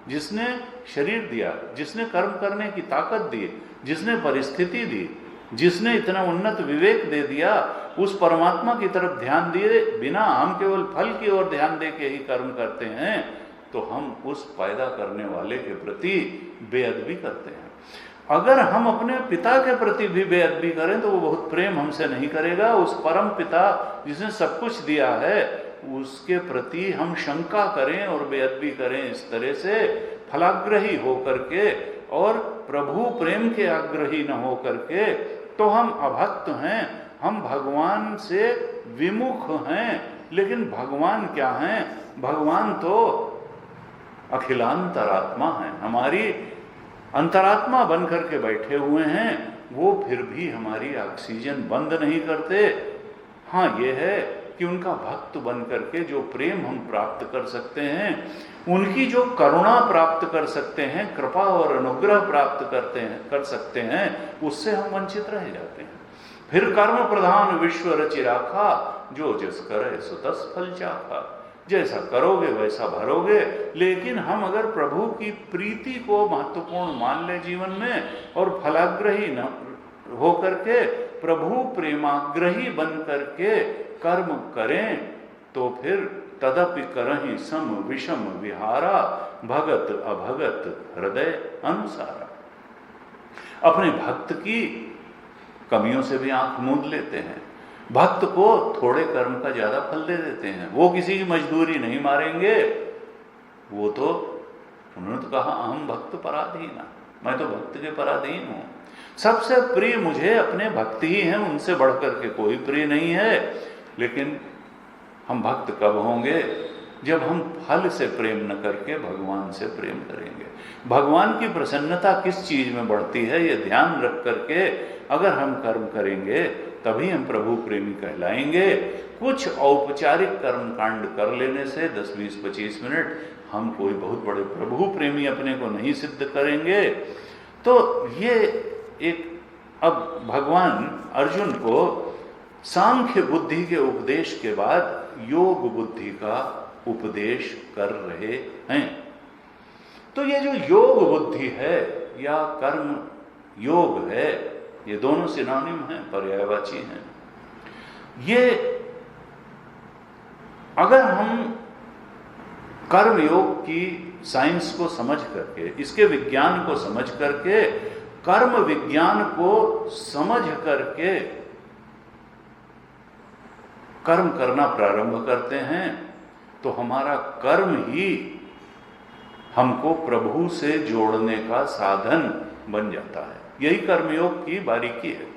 A: जिसने शरीर दिया, जिसने कर्म करने की ताकत दी, जिसने परिस्थिति दी, जिसने इतना उन्नत विवेक दे दिया, उस परमात्मा की तरफ ध्यान दिए बिना हम केवल फल की ओर ध्यान दे के ही कर्म करते हैं, तो हम उस पैदा करने वाले के प्रति बेअदबी करते हैं। अगर हम अपने पिता के प्रति भी बेअदबी करें तो वो बहुत प्रेम हमसे नहीं करेगा। उस परम पिता जिसने सब कुछ दिया है, उसके प्रति हम शंका करें और बेअदबी करें इस तरह से फलाग्रही होकर के और प्रभु प्रेम के आग्रही न हो करके, तो हम अभक्त हैं, हम भगवान से विमुख हैं। लेकिन भगवान क्या हैं? भगवान तो अखिलांतरात्मा हैं, हमारी अंतरात्मा बन करके बैठे हुए हैं। वो फिर भी हमारी ऑक्सीजन बंद नहीं करते। हाँ, ये है कि उनका भक्त बन करके जो प्रेम हम प्राप्त कर सकते हैं, उनकी जो करुणा प्राप्त कर सकते हैं, कृपा और अनुग्रह प्राप्त कर सकते हैं, उससे हम वंचित रह जाते हैं। फिर कर्म प्रधान विश्व रचि राखा, जो जस करे सो तस फल चाखा। जैसा करोगे वैसा भरोगे। लेकिन हम अगर प्रभु की प्रीति को महत्वपूर्ण मान ले जीवन में और फलाग्रही न हो करके प्रभु प्रेमाग्रही बन करके कर्म करें, तो फिर तदपि करहि सम विषम विहारा, भगत अभगत हृदय अनुसारा। अपने भक्त की कमियों से भी आंख मूंद लेते हैं, भक्त को थोड़े कर्म का ज्यादा फल दे देते हैं। वो किसी की मजदूरी नहीं मारेंगे, वो तो उन्होंने तो कहा अहम भक्त पराधीन, मैं तो भक्त के पराधीन हूं। सबसे प्रिय मुझे अपने भक्त ही हैं, उनसे बढ़कर के कोई प्रिय नहीं है। लेकिन हम भक्त कब होंगे? जब हम फल से प्रेम न करके भगवान से प्रेम करेंगे। भगवान की प्रसन्नता किस चीज में बढ़ती है, ये ध्यान रख करके अगर हम कर्म करेंगे तभी हम प्रभु प्रेमी कहलाएंगे। कुछ औपचारिक कर्म कांड कर लेने से 10, 20, 25 मिनट हम कोई बहुत बड़े प्रभु प्रेमी अपने को नहीं सिद्ध करेंगे। तो ये एक, अब भगवान अर्जुन को सांख्य बुद्धि के उपदेश के बाद योग बुद्धि का उपदेश कर रहे हैं। तो ये जो योग बुद्धि है या कर्म योग है, ये दोनों सिनोनिम हैं, पर्यायवाची हैं। ये अगर हम कर्म योग की साइंस को समझ करके, इसके विज्ञान को समझ करके, कर्म विज्ञान को समझ करके कर्म करना प्रारंभ करते हैं, तो हमारा कर्म ही हमको प्रभु से जोड़ने का साधन बन जाता है। यही कर्मयोग की बारीकी है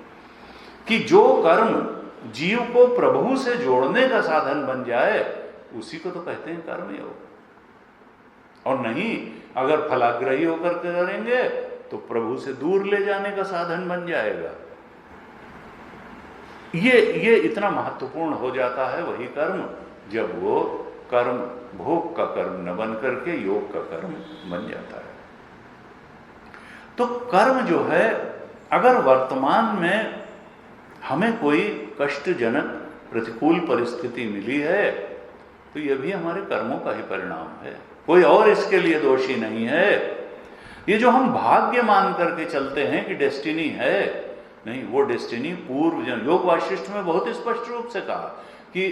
A: कि जो कर्म जीव को प्रभु से जोड़ने का साधन बन जाए, उसी को तो कहते हैं कर्मयोग। और नहीं, अगर फलाग्रही होकर के करेंगे तो प्रभु से दूर ले जाने का साधन बन जाएगा। ये इतना महत्वपूर्ण हो जाता है वही कर्म, जब वो कर्म भोग का कर्म न बन करके योग का कर्म बन जाता है। तो कर्म जो है, अगर वर्तमान में हमें कोई कष्टजनक प्रतिकूल परिस्थिति मिली है, तो यह भी हमारे कर्मों का ही परिणाम है, कोई और इसके लिए दोषी नहीं है। ये जो हम भाग्य मान करके चलते हैं कि डेस्टिनी है, नहीं, वो डेस्टिनी पूर्व जन्म। योग वाशिष्ठ में बहुत स्पष्ट रूप से कहा कि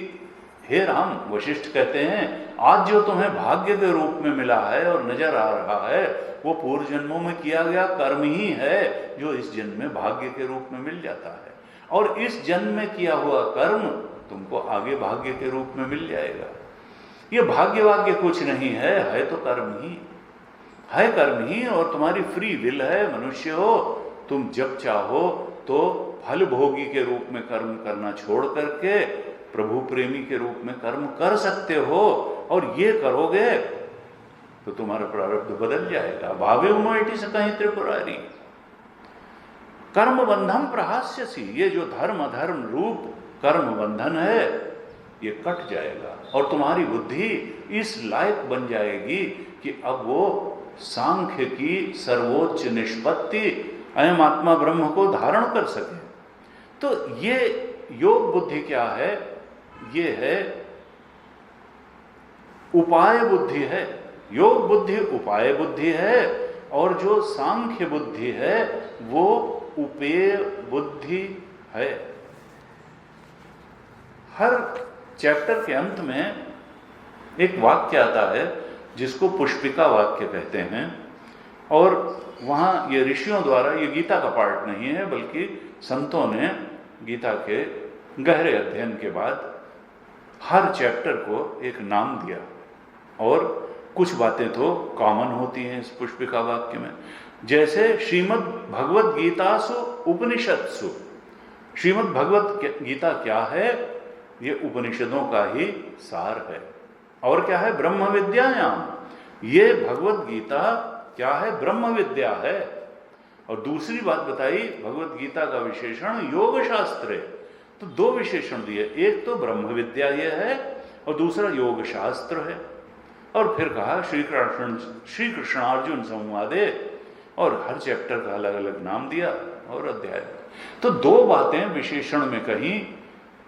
A: हे राम, वशिष्ठ कहते हैं आज जो तुम्हें भाग्य के रूप में मिला है और नजर आ रहा है, वो पूर्व जन्मों में किया गया कर्म ही है जो इस जन्म में भाग्य के रूप में मिल जाता है। और इस जन्म में किया हुआ कर्म तुमको आगे भाग्य के रूप में मिल जाएगा। ये भाग्य वाग्य कुछ नहीं है तो कर्म ही है, कर्म ही। और तुम्हारी फ्री विल है, मनुष्य हो, तुम जब चाहो तो फल भोगी के रूप में कर्म करना छोड़ करके प्रभु प्रेमी के रूप में कर्म कर सकते हो। और ये करोगे तो तुम्हारा प्रारब्ध बदल जाएगा। भावे उमैटी से कहीं त्रिपुरारी कर्म बंधन प्रहास्यसी, ये जो धर्म अधर्म रूप कर्म बंधन है, ये कट जाएगा और तुम्हारी बुद्धि इस लायक बन जाएगी कि अब वो सांख्य की सर्वोच्च निष्पत्ति अयम आत्मा ब्रह्म को धारण कर सके। तो ये योग बुद्धि क्या है? ये है उपाय बुद्धि है। योग बुद्धि उपाय बुद्धि है और जो सांख्य बुद्धि है वो उपेय बुद्धि है। हर चैप्टर के अंत में एक वाक्य आता है जिसको पुष्पिका वाक्य कहते हैं, और वहाँ ये ऋषियों द्वारा, ये गीता का पार्ट नहीं है बल्कि संतों ने गीता के गहरे अध्ययन के बाद हर चैप्टर को एक नाम दिया। और कुछ बातें तो कॉमन होती हैं इस पुष्पिका वाक्य में। जैसे श्रीमद् भगवद गीतासु उपनिषत्सु, श्रीमद् भगवद गीता क्या है? ये उपनिषदों का ही सार है। और क्या है? ब्रह्म विद्यायाम, ये भगवद गीता क्या है? ब्रह्म विद्या है। और दूसरी बात बताई, भगवद गीता का विशेषण योग शास्त्र है। तो दो विशेषण दिए, एक तो ब्रह्म विद्या ये है और दूसरा योग शास्त्र है। और फिर कहा श्री कृष्णार्जुन संवादे, और हर चैप्टर का अलग अलग नाम दिया और अध्याय। तो दो बातें विशेषण में कहीं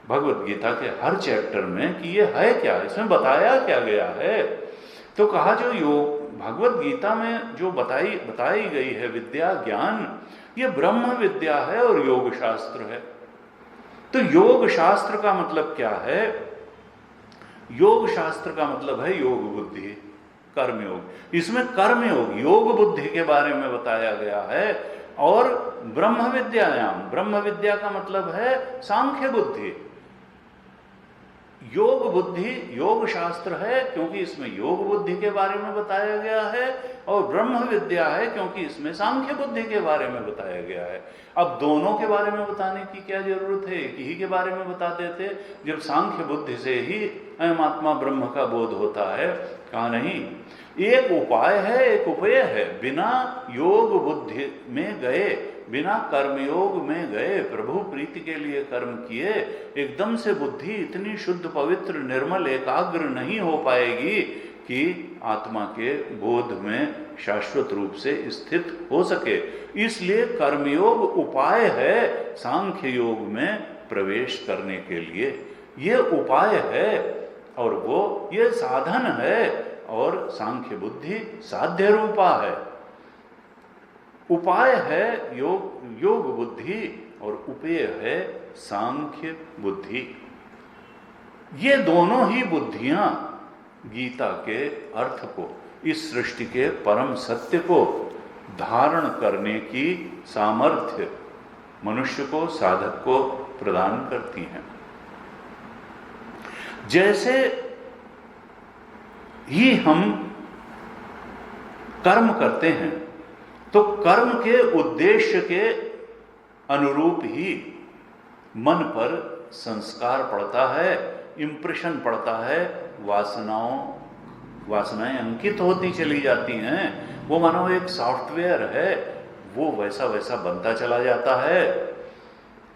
A: भगवद गीता के हर चैप्टर में कि ये है क्या, इसमें बताया क्या गया है। तो कहा जो योग भगवद गीता में जो बताई गई है विद्या ज्ञान, ये ब्रह्म विद्या है और योग शास्त्र है। तो योग शास्त्र का मतलब क्या है? योग शास्त्र का मतलब है योग बुद्धि, कर्मयोग। इसमें कर्मयोग, योग बुद्धि के बारे में बताया गया है। और ब्रह्म विद्यायाम, ब्रह्म विद्या का मतलब है सांख्य बुद्धि। योग बुद्धि योग शास्त्र है क्योंकि इसमें योग बुद्धि के बारे में बताया गया है, और ब्रह्म विद्या है क्योंकि इसमें सांख्य बुद्धि के बारे में बताया गया है। अब दोनों के बारे में बताने की क्या जरूरत है? एक ही के बारे में बता देते, जब सांख्य बुद्धि से ही अयम आत्मा ब्रह्म का बोध होता है। कहा नहीं, एक उपाय है, एक उपेय है। बिना योग बुद्धि में गए, बिना कर्मयोग में गए, प्रभु प्रीति के लिए कर्म किए, एकदम से बुद्धि इतनी शुद्ध पवित्र निर्मल एकाग्र नहीं हो पाएगी कि आत्मा के बोध में शाश्वत रूप से स्थित हो सके। इसलिए कर्मयोग उपाय है सांख्य योग में प्रवेश करने के लिए। ये उपाय है और वो ये साधन है, और सांख्य बुद्धि साध्य रूपा है। उपाय है योग बुद्धि और उपेय है सांख्य बुद्धि। ये दोनों ही बुद्धियां गीता के अर्थ को, इस सृष्टि के परम सत्य को धारण करने की सामर्थ्य मनुष्य को, साधक को प्रदान करती हैं। जैसे ही हम कर्म करते हैं तो कर्म के उद्देश्य के अनुरूप ही मन पर संस्कार पड़ता है, इंप्रेशन पड़ता है, वासनाएं अंकित होती चली जाती हैं। वो मानो एक सॉफ्टवेयर है, वो वैसा वैसा बनता चला जाता है।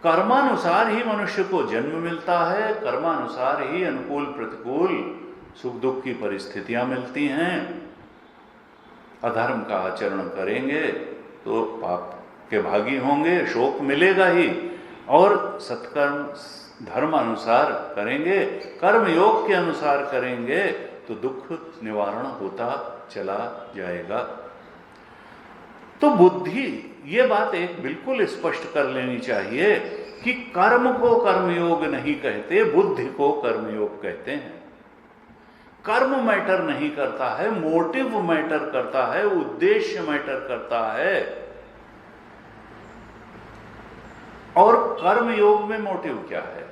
A: कर्मानुसार ही मनुष्य को जन्म मिलता है, कर्मानुसार ही अनुकूल प्रतिकूल सुख दुख की परिस्थितियां मिलती हैं। अधर्म का आचरण करेंगे तो पाप के भागी होंगे, शोक मिलेगा ही। और सत्कर्म धर्म अनुसार करेंगे, कर्म योग के अनुसार करेंगे तो दुख निवारण होता चला जाएगा। तो बुद्धि, ये बात एक बिल्कुल स्पष्ट कर लेनी चाहिए कि कर्म को कर्मयोग नहीं कहते, बुद्धि को कर्मयोग कहते हैं। कर्म मैटर नहीं करता है, मोटिव मैटर करता है, उद्देश्य मैटर करता है। और कर्म योग में मोटिव क्या है?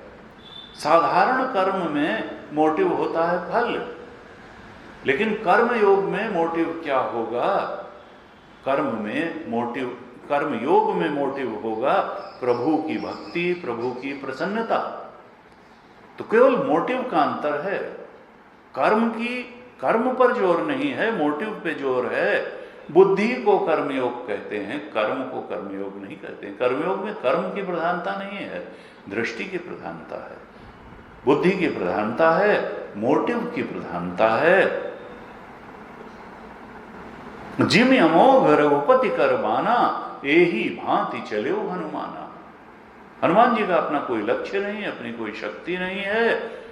A: साधारण कर्म में मोटिव होता है फल, लेकिन कर्म योग में मोटिव क्या होगा? कर्म योग में मोटिव होगा प्रभु की भक्ति, प्रभु की प्रसन्नता। तो केवल मोटिव का अंतर है। कर्म पर जोर नहीं है, मोटिव पे जोर है। बुद्धि को कर्मयोग कहते हैं, कर्म को कर्मयोग नहीं कहते हैं। कर्मयोग में कर्म की प्रधानता नहीं है, दृष्टि की प्रधानता है, बुद्धि की प्रधानता है, मोटिव की प्रधानता है। जिम अमोघ रघुपति कर बाना, एही भांति चले हनुमाना। हनुमान जी का अपना कोई लक्ष्य नहीं है, अपनी कोई शक्ति नहीं है।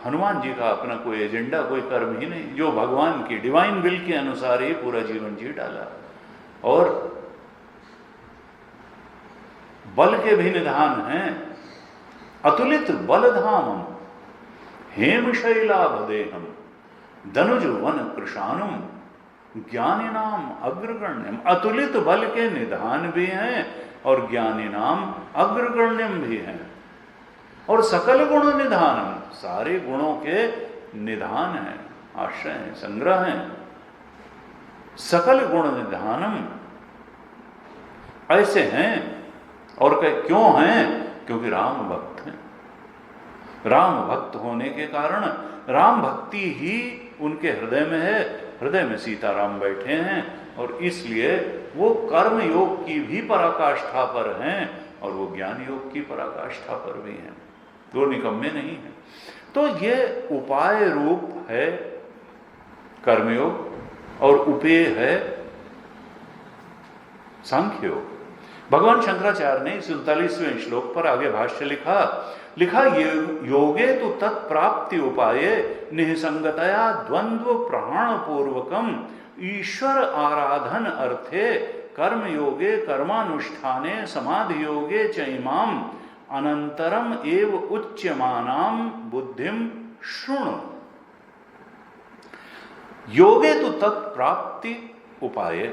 A: हनुमान जी का अपना कोई एजेंडा, कोई कर्म ही नहीं, जो भगवान की डिवाइन विल के अनुसार ही पूरा जीवन जी डाला। और बल के भी निधान हैं। अतुलित बलधामम हेम शैलाभदेहम धनुज वन कृशानुम ज्ञानी नाम अग्रगण्यम। अतुलित बल के निधान भी हैं और ज्ञानी नाम अग्रगण्यम भी हैं। और सकल गुण निधानम, सारे गुणों के निधान हैं, आश्रय हैं, संग्रह हैं। सकल गुण निधानम ऐसे हैं। और क्यों हैं? क्योंकि राम भक्त हैं। राम भक्त होने के कारण राम भक्ति ही उनके हृदय में है, हृदय में सीताराम बैठे हैं, और इसलिए वो कर्म योग की भी पराकाष्ठा पर हैं और वो ज्ञान योग की पराकाष्ठा पर भी हैं, वो निकम्मे नहीं हैं। तो ये उपाय रूप है कर्मयोग और उपेय है सांख्य योग। भगवान शंकराचार्य ने 39वें श्लोक पर आगे भाष्य लिखा ये योगे तो तत्प्राप्ति उपाये निसंगतया द्वंद्व प्रहाण पूर्वकम ईश्वर आराधन अर्थे कर्म योगे कर्मानुष्ठाने समाधि योगे चैमाम अनंतरम एव उच्यमानाम बुद्धिम शृणु। योगे तो तत्प्राप्ति उपाये,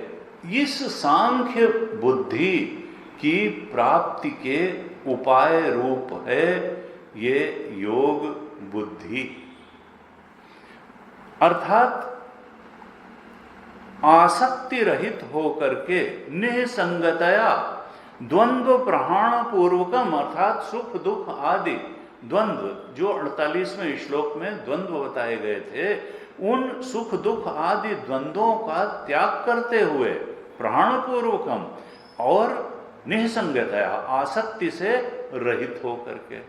A: इस सांख्य बुद्धि की प्राप्ति के उपाय रूप है ये योग बुद्धि। अर्थात आसक्ति रहित होकर के निसंगतया द्वंद्व प्रहाण पूर्वकम, अर्थात सुख दुख आदि द्वंद्व, जो 48वें श्लोक में द्वंद्व बताए गए थे, उन सुख दुख आदि द्वंद्वों का त्याग करते हुए प्रहाण पूर्वकम और निसंगतया, आसक्ति से रहित होकर के,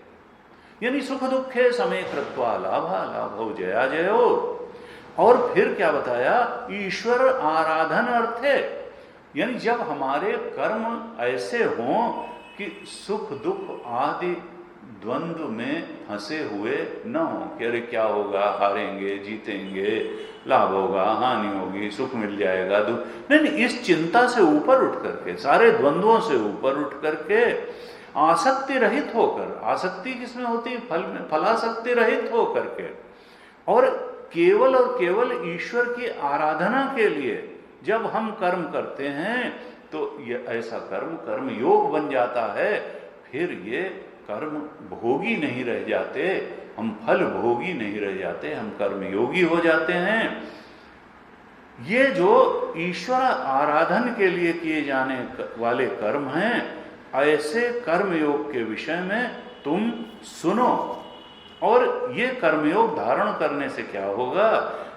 A: यानी सुख दुखे समय कृत्वा लाभा लाभो जया जयो। और फिर क्या बताया? ईश्वर आराधन अर्थे, यानी जब हमारे कर्म ऐसे हों कि सुख दुख आदि द्वंद्व में फंसे हुए न हो कि अरे क्या होगा, हारेंगे जीतेंगे, लाभ होगा हानि होगी, सुख मिल जाएगा दुख नहीं, इस चिंता से ऊपर उठ करके, सारे द्वंद्वों से ऊपर उठ करके आसक्ति रहित होकर, आसक्ति किसमें होती है? फल में, फलासक्ति रहित होकर के, और केवल ईश्वर की आराधना के लिए जब हम कर्म करते हैं तो ये ऐसा कर्म योग बन जाता है। फिर ये कर्म भोगी नहीं रह जाते, हम फल भोगी नहीं रह जाते, हम कर्म योगी हो जाते हैं। ये जो ईश्वर आराधन के लिए किए जाने वाले कर्म हैं, ऐसे कर्मयोग के विषय में तुम सुनो। और ये कर्मयोग धारण करने से क्या होगा?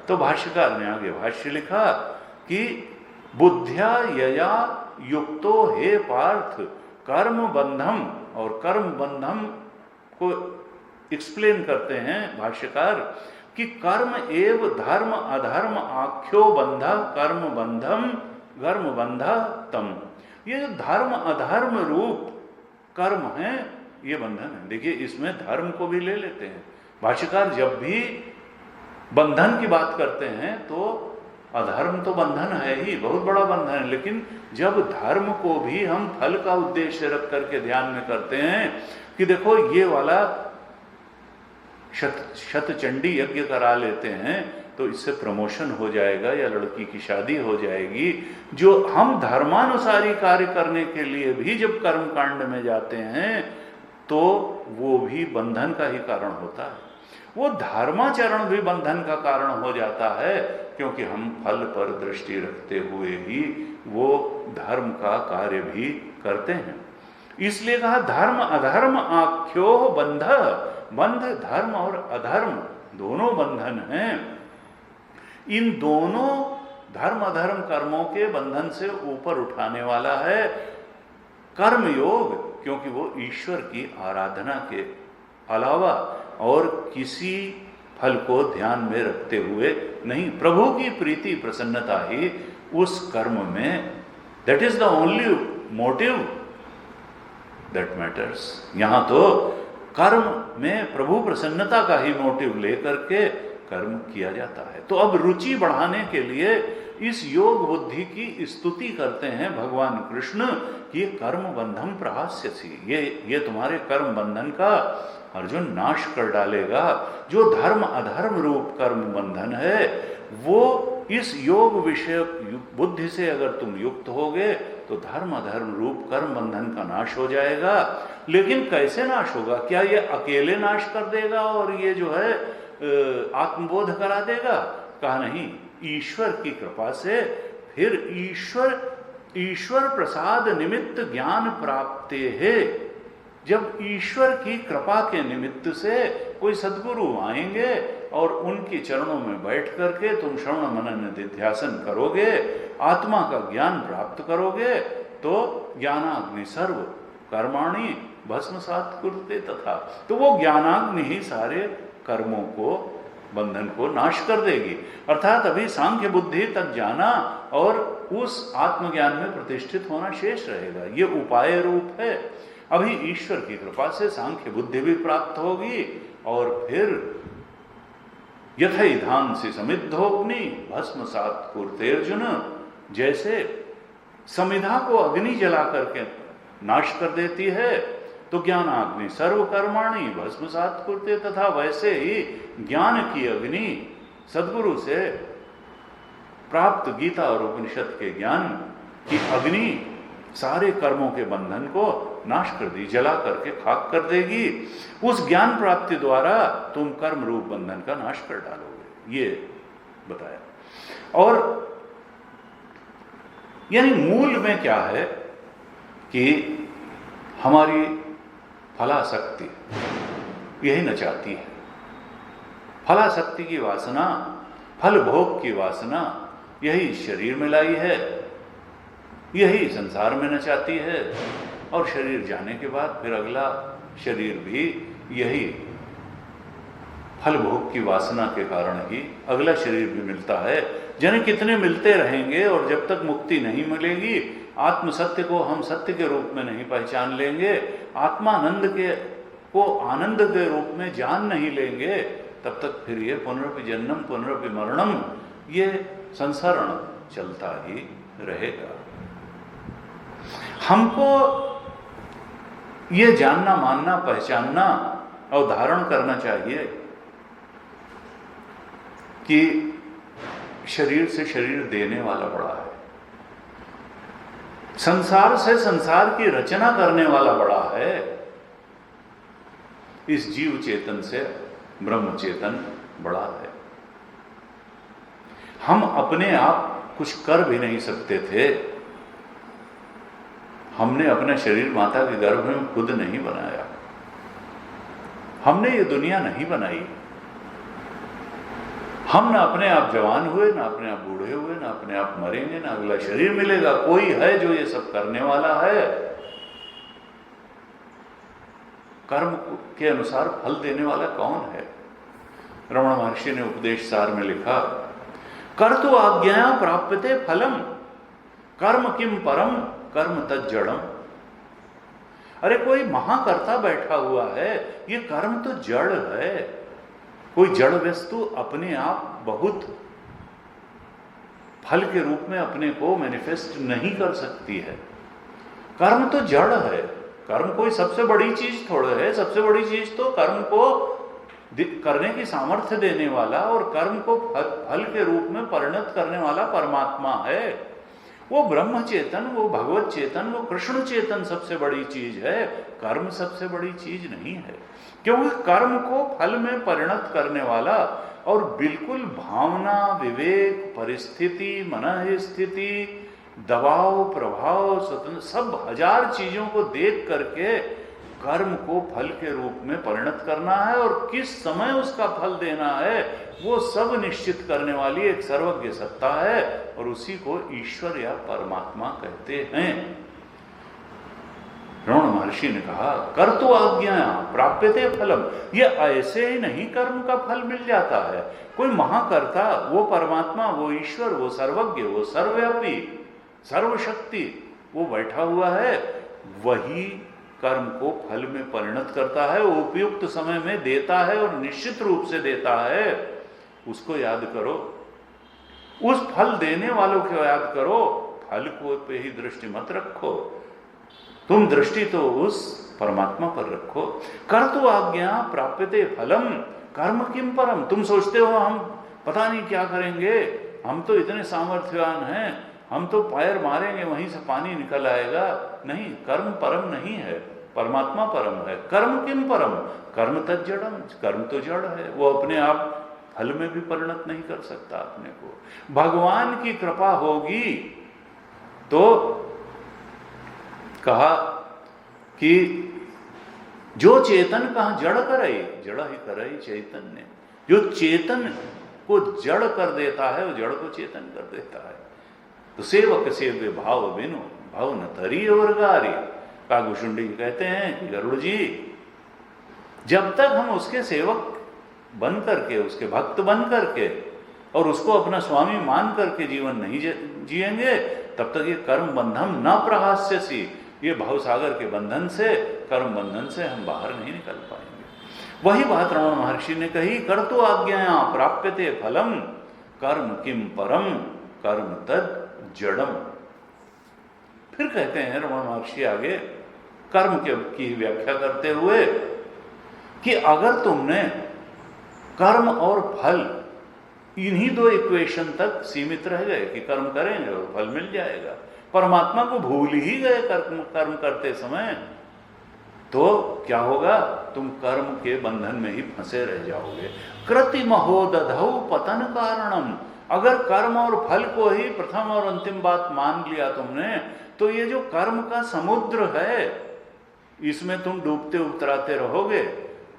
A: तो भाष्यकार ने आगे भाष्य लिखा कि बुद्ध्या यया युक्तो हे पार्थ कर्म बंधम, और कर्म बंधम को एक्सप्लेन करते हैं भाष्यकार कि कर्म एव धर्म अधर्म आख्यो बंध कर्म बंधम कर्म बंध तम। ये जो धर्म अधर्म रूप कर्म है ये बंधन है। देखिए इसमें धर्म को भी ले लेते हैं भाष्यकार, जब भी बंधन की बात करते हैं तो अधर्म तो बंधन है ही, बहुत बड़ा बंधन है, लेकिन जब धर्म को भी हम फल का उद्देश्य रख करके ध्यान में करते हैं कि देखो ये वाला शतचंडी यज्ञ करा लेते हैं तो इससे प्रमोशन हो जाएगा या लड़की की शादी हो जाएगी, जो हम धर्मानुसारी कार्य करने के लिए भी जब कर्म कांड में जाते हैं तो वो भी बंधन का ही कारण होता है। वो धर्माचरण भी बंधन का कारण हो जाता है, क्योंकि हम फल पर दृष्टि रखते हुए ही वो धर्म का कार्य भी करते हैं। इसलिए कहा धर्म अधर्म आख्यो बंध, बंध धर्म और अधर्म दोनों बंधन हैं। इन दोनों धर्म अधर्म कर्मों के बंधन से ऊपर उठाने वाला है कर्मयोग, क्योंकि वो ईश्वर की आराधना के अलावा और किसी फल को ध्यान में रखते हुए नहीं, प्रभु की प्रीति प्रसन्नता ही उस कर्म में, that is the only motive that matters. यहां तो कर्म में प्रभु प्रसन्नता का ही मोटिव लेकर के कर्म किया जाता है। तो अब रुचि बढ़ाने के लिए इस योग बुद्धि की स्तुति करते हैं भगवान कृष्ण कि ये कर्म बंधन प्रहास्यसि, ये तुम्हारे कर्म बंधन का अर्जुन नाश कर डालेगा। जो धर्म अधर्म रूप कर्म बंधन है वो इस योग विषय बुद्धि से अगर तुम युक्त होगे तो धर्म अधर्म रूप कर्म बंधन का नाश हो जाएगा। लेकिन कैसे नाश होगा? क्या ये अकेले नाश कर देगा और ये जो है आत्मबोध करा देगा? कहा नहीं, ईश्वर की कृपा से। फिर ईश्वर ईश्वर प्रसाद निमित्त ज्ञान प्राप्ते है। जब ईश्वर की कृपा के निमित्त से कोई सद्गुरु आएंगे और उनके चरणों में बैठ करके तुम श्रवण मनन निधिध्यासन करोगे, आत्मा का ज्ञान प्राप्त करोगे, तो ज्ञानाग्नि सर्व कर्माणि भस्मसात् कुरुते तथा, तो वो ज्ञानाग्नि ही सारे कर्मों को, बंधन को नाश कर देगी। अर्थात अभी सांख्य बुद्धि तक जाना और उस आत्मज्ञान में प्रतिष्ठित होना शेष रहेगा। ये उपाय रूप है। अभी ईश्वर की कृपा से सांख्य बुद्धि भी प्राप्त होगी और फिर यथैधान से समिद्धोग्नि भस्मसात् कुरुते अर्जुन, जैसे समिधा को अग्नि जला करके नाश कर देती है, तो ज्ञानाग्नि सर्व कर्माणि भस्मसात् कुरुते तथा, वैसे ही ज्ञान की अग्नि, सद्गुरु से प्राप्त गीता और उपनिषद के ज्ञान की अग्नि सारे कर्मों के बंधन को नाश कर दी, जला करके खाक कर देगी। उस ज्ञान प्राप्ति द्वारा तुम कर्म रूप बंधन का नाश कर डालोगे, ये बताया। और यानी मूल में क्या है कि हमारी फलासक्ति यही नचाती है। फलासक्ति की वासना, फल भोग की वासना यही शरीर में लाई है, यही संसार में नचाती है, और शरीर जाने के बाद फिर अगला शरीर भी यही फल भोग की वासना के कारण ही अगला शरीर भी मिलता है। जाने कितने मिलते रहेंगे, और जब तक मुक्ति नहीं मिलेगी, आत्म सत्य को हम सत्य के रूप में नहीं पहचान लेंगे, आत्मानंद को आनंद के रूप में जान नहीं लेंगे, तब तक फिर ये पुनरपि जन्म पुनरपि मरणम, ये संसरण चलता ही रहेगा। हमको ये जानना, मानना, पहचानना और धारण करना चाहिए कि शरीर से शरीर देने वाला बड़ा है, संसार से संसार की रचना करने वाला बड़ा है, इस जीव चेतन से ब्रह्म चेतन बड़ा है। हम अपने आप कुछ कर भी नहीं सकते थे। हमने अपना शरीर माता के गर्भ में खुद नहीं बनाया, हमने ये दुनिया नहीं बनाई। हम ना अपने आप जवान हुए, ना अपने आप बूढ़े हुए, ना अपने आप मरेंगे, ना अगला शरीर मिलेगा। कोई है जो ये सब करने वाला है। कर्म के अनुसार फल देने वाला कौन है? रमण महर्षि ने उपदेश सार में लिखा, कर्तु आज्ञया प्राप्यते फलम, कर्म किम परम कर्म तज्जड़म। अरे कोई महाकर्ता बैठा हुआ है, ये कर्म तो जड़ है। कोई जड़ वस्तु अपने आप बहुत फल के रूप में अपने को मैनिफेस्ट नहीं कर सकती है। कर्म तो जड़ है। कर्म कोई सबसे बड़ी चीज थोड़ा है। सबसे बड़ी चीज तो कर्म को करने की सामर्थ्य देने वाला और कर्म को फल के रूप में परिणत करने वाला परमात्मा है। वो ब्रह्म चेतन, वो भगवत चेतन, वो कृष्ण चेतन सबसे बड़ी चीज है। कर्म सबसे बड़ी चीज नहीं है, क्योंकि कर्म को फल में परिणत करने वाला और बिल्कुल भावना, विवेक, परिस्थिति, मन स्थिति, दबाव, प्रभाव, स्वतंत्र, सब हजार चीजों को देख करके कर्म को फल के रूप में परिणत करना है और किस समय उसका फल देना है वो सब निश्चित करने वाली एक सर्वज्ञ सत्ता है, और उसी को ईश्वर या परमात्मा कहते हैं। रमण महर्षि ने कहा, कर्तु आज्ञा प्राप्यते फलम। ये ऐसे ही नहीं कर्म का फल मिल जाता है। कोई महाकर्ता, वो परमात्मा, वो ईश्वर, वो सर्वज्ञ, वो सर्वव्यापी, सर्वशक्ति, वो बैठा हुआ है, वही कर्म को फल में परिणत करता है, वो उपयुक्त समय में देता है और निश्चित रूप से देता है। उसको याद करो, उस फल देने वालों को याद करो, फल को पे ही दृष्टि मत रखो। तुम दृष्टि तो उस परमात्मा पर रखो। कर्तु आज्ञा प्राप्यते फलम, कर्म किम परम। तुम सोचते हो हम पता नहीं क्या करेंगे, हम तो इतने सामर्थ्यवान हैं, हम तो पैर मारेंगे वहीं से पानी निकल आएगा। नहीं, कर्म परम नहीं है, परमात्मा परम है। कर्म किम परम, कर्म तज्जड़म। कर्म तो जड़ है, वो अपने आप फल में भी परिणत नहीं कर सकता अपने को। भगवान की कृपा होगी तो कहा कि जो चेतन कहा जड़ करई, जड़ ही करई चैतन्य। जो चेतन को जड़ कर देता है वो जड़ को चेतन कर देता है। तो सेवक सेव्य भाव बिनु भाव न तरी और गारी। कागभूषुंडी जी कहते हैं कि गरुड़ जी, जब तक हम उसके सेवक बन करके, उसके भक्त बन करके और उसको अपना स्वामी मान करके जीवन नहीं जिएंगे, तब तक ये कर्म बंधन न प्रहास्यसी, ये भवसागर के बंधन से, कर्म बंधन से हम बाहर नहीं निकल पाएंगे। वही बात रमण महर्षि ने कही, कर्तु आज्ञया प्राप्यते फलम कर्म किम परम कर्म तद जड़म। फिर कहते हैं रमण महर्षि आगे कर्म की व्याख्या करते हुए कि अगर तुमने कर्म और फल इन्हीं दो इक्वेशन तक सीमित रह गए कि कर्म करेंगे और फल मिल जाएगा, परमात्मा को भूल ही गए कर्म करते समय, तो क्या होगा? तुम कर्म के बंधन में ही फंसे रह जाओगे। कृति महोदधौ पतन कारणम। अगर कर्म और फल को ही प्रथम और अंतिम बात मान लिया तुमने, तो ये जो कर्म का समुद्र है, इसमें तुम डूबते उतराते रहोगे।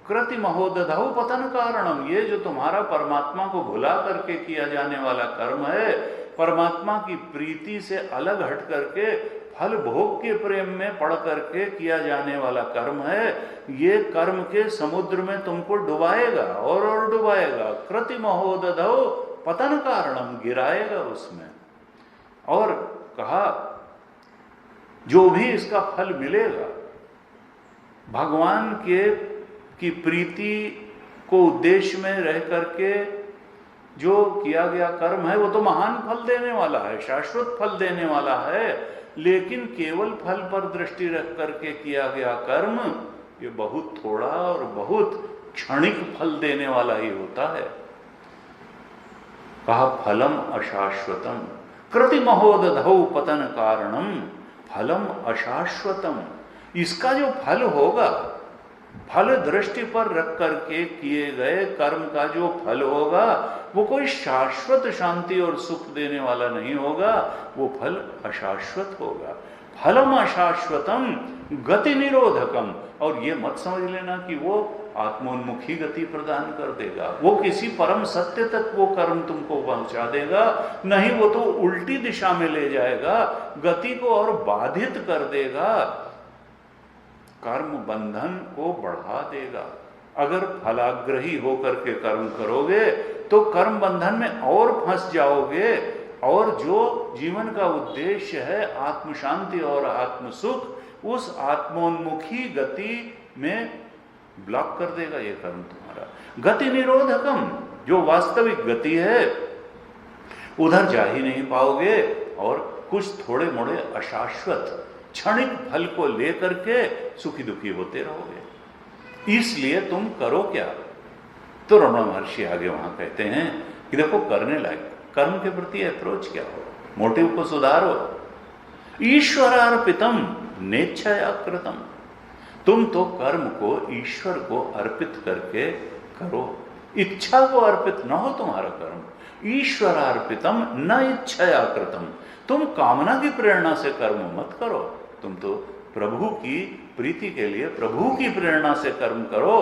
A: कृति महोदधौ पतन कारणम, ये जो तुम्हारा परमात्मा को भुला करके किया जाने वाला कर्म है, परमात्मा की प्रीति से अलग हट करके फल भोग के प्रेम में पड़ करके किया जाने वाला कर्म है, ये कर्म के समुद्र में तुमको डुबाएगा और डुबाएगा। कृति महोदधौ पतन कारणम, गिराएगा उसमें। और कहा जो भी इसका फल मिलेगा, भगवान की प्रीति को उद्देश्य में रह करके जो किया गया कर्म है, वो तो महान फल देने वाला है, शाश्वत फल देने वाला है। लेकिन केवल फल पर दृष्टि रख करके किया गया कर्म, ये बहुत थोड़ा और बहुत क्षणिक फल देने वाला ही होता है। कहा फलम अशाश्वतम, कृति महोदधौ पतन कारणम फलम अशाश्वतम। इसका जो फल होगा, फल दृष्टि पर रख करके किए गए कर्म का जो फल होगा, वो कोई शाश्वत शांति और सुख देने वाला नहीं होगा, वो फल अशाश्वत होगा। फलम अशाश्वतम गति निरोधकम। और ये मत समझ लेना कि वो आत्मोन्मुखी गति प्रदान कर देगा, वो किसी परम सत्य तक वो कर्म तुमको पहुंचा देगा, नहीं, वो तो उल्टी दिशा में ले जाएगा, गति को और बाधित कर देगा, कर्म बंधन को बढ़ा देगा। अगर फलाग्रही होकर के कर्म करोगे तो कर्म बंधन में और फंस जाओगे, और जो जीवन का उद्देश्य है आत्म शांति और आत्म सुख, उस आत्मोन्मुखी गति में ब्लॉक कर देगा ये कर्म तुम्हारा। गति निरोधकम, जो वास्तविक गति है उधर जा ही नहीं पाओगे, और कुछ थोड़े मोड़े अशाश्वत क्षणिक फल को लेकर के सुखी दुखी होते रहोगे। इसलिए तुम करो क्या? तो रमण महर्षि आगे वहां कहते हैं कि देखो, करने लायक कर्म के प्रति अप्रोच क्या हो, मोटिव को सुधारो। ईश्वरार्पितम नेच्छया कृतम, तुम तो कर्म को ईश्वर को अर्पित करके करो, इच्छा को अर्पित न हो तुम्हारा कर्म। ईश्वरार्पितम न इच्छया कृतम, तुम कामना की प्रेरणा से कर्म मत करो, तुम तो प्रभु की प्रीति के लिए प्रभु की प्रेरणा से कर्म करो,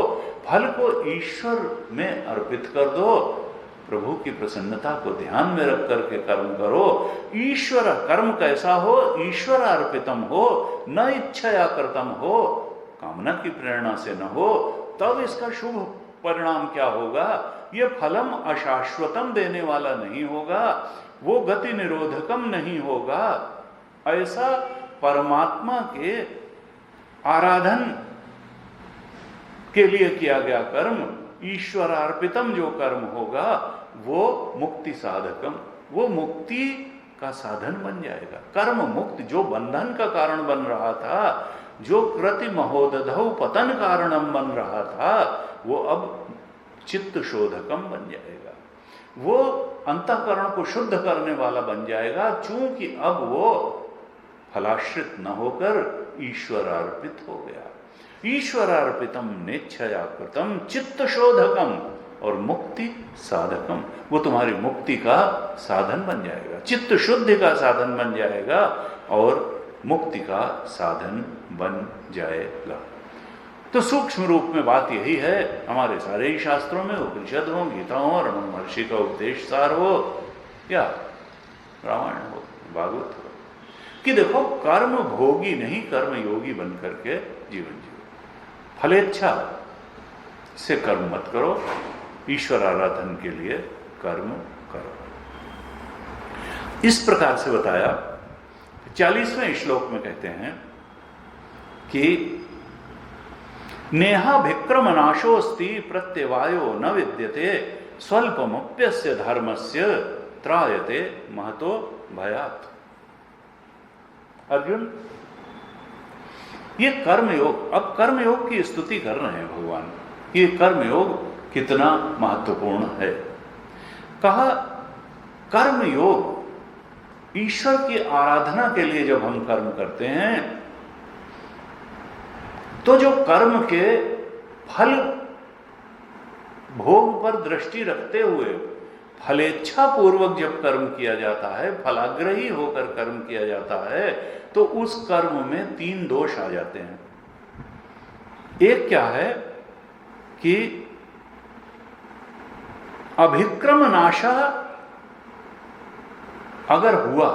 A: फल को ईश्वर में अर्पित कर दो, प्रभु की प्रसन्नता को ध्यान में रख करके कर्म करो। ईश्वर कर्म कैसा हो? ईश्वर अर्पितम हो, न इच्छया कृतम हो, कामना की प्रेरणा से न हो। तब इसका शुभ परिणाम क्या होगा? ये फलम अशाश्वतम देने वाला नहीं होगा, वो गति निरोधकम नहीं होगा। ऐसा परमात्मा के आराधन के लिए किया गया कर्म, ईश्वर अर्पितम जो कर्म होगा, वो मुक्ति साधकम, वो मुक्ति का साधन बन जाएगा। कर्म मुक्त जो बंधन का कारण बन रहा था, जो कृति महोदधौ पतन कारणम बन रहा था, वो अब चित्त शोधकम बन जाएगा, वो अंतःकरण को शुद्ध करने वाला बन जाएगा, चूंकि अब वो फलाश्रित न होकर ईश्वर अर्पित हो गया। ईश्वर अर्पितम नेच्छया कृतम चित्त शोधकम, और मुक्ति साधकम, वो तुम्हारी मुक्ति का साधन बन जाएगा, चित्त शुद्धि का साधन बन जाएगा और मुक्ति का साधन बन जाएगा। तो सूक्ष्म रूप में बात यही है, हमारे सारे ही शास्त्रों में, उपनिषद हो, गीता हो, रमण महर्षि का उपदेश सार हो या रामायण हो, भागवत हो, कि देखो कर्म भोगी नहीं कर्म योगी बन करके जीवन जियो। फलेच्छा से कर्म मत करो, ईश्वर आराधन के लिए कर्म करो। इस प्रकार से बताया। 40वें श्लोक में कहते हैं कि नेहाभिक्रम नाशोस्ति प्रत्यवायो न विद्यते स्वल्पमप्यस्य धर्मस्य त्रायते महतो भयात्। अर्जुन, ये कर्मयोग, अब कर्मयोग की स्तुति कर रहे हैं भगवान, ये कर्मयोग कितना महत्वपूर्ण है। कहा कर्मयोग, ईश्वर की आराधना के लिए जब हम कर्म करते हैं तो जो कर्म के फल भोग पर दृष्टि रखते हुए फलेच्छा पूर्वक जब कर्म किया जाता है, फलाग्रही होकर कर्म किया जाता है, तो उस कर्म में 3 दोष आ जाते हैं। एक क्या है कि अभिक्रम नाशा अगर हुआ,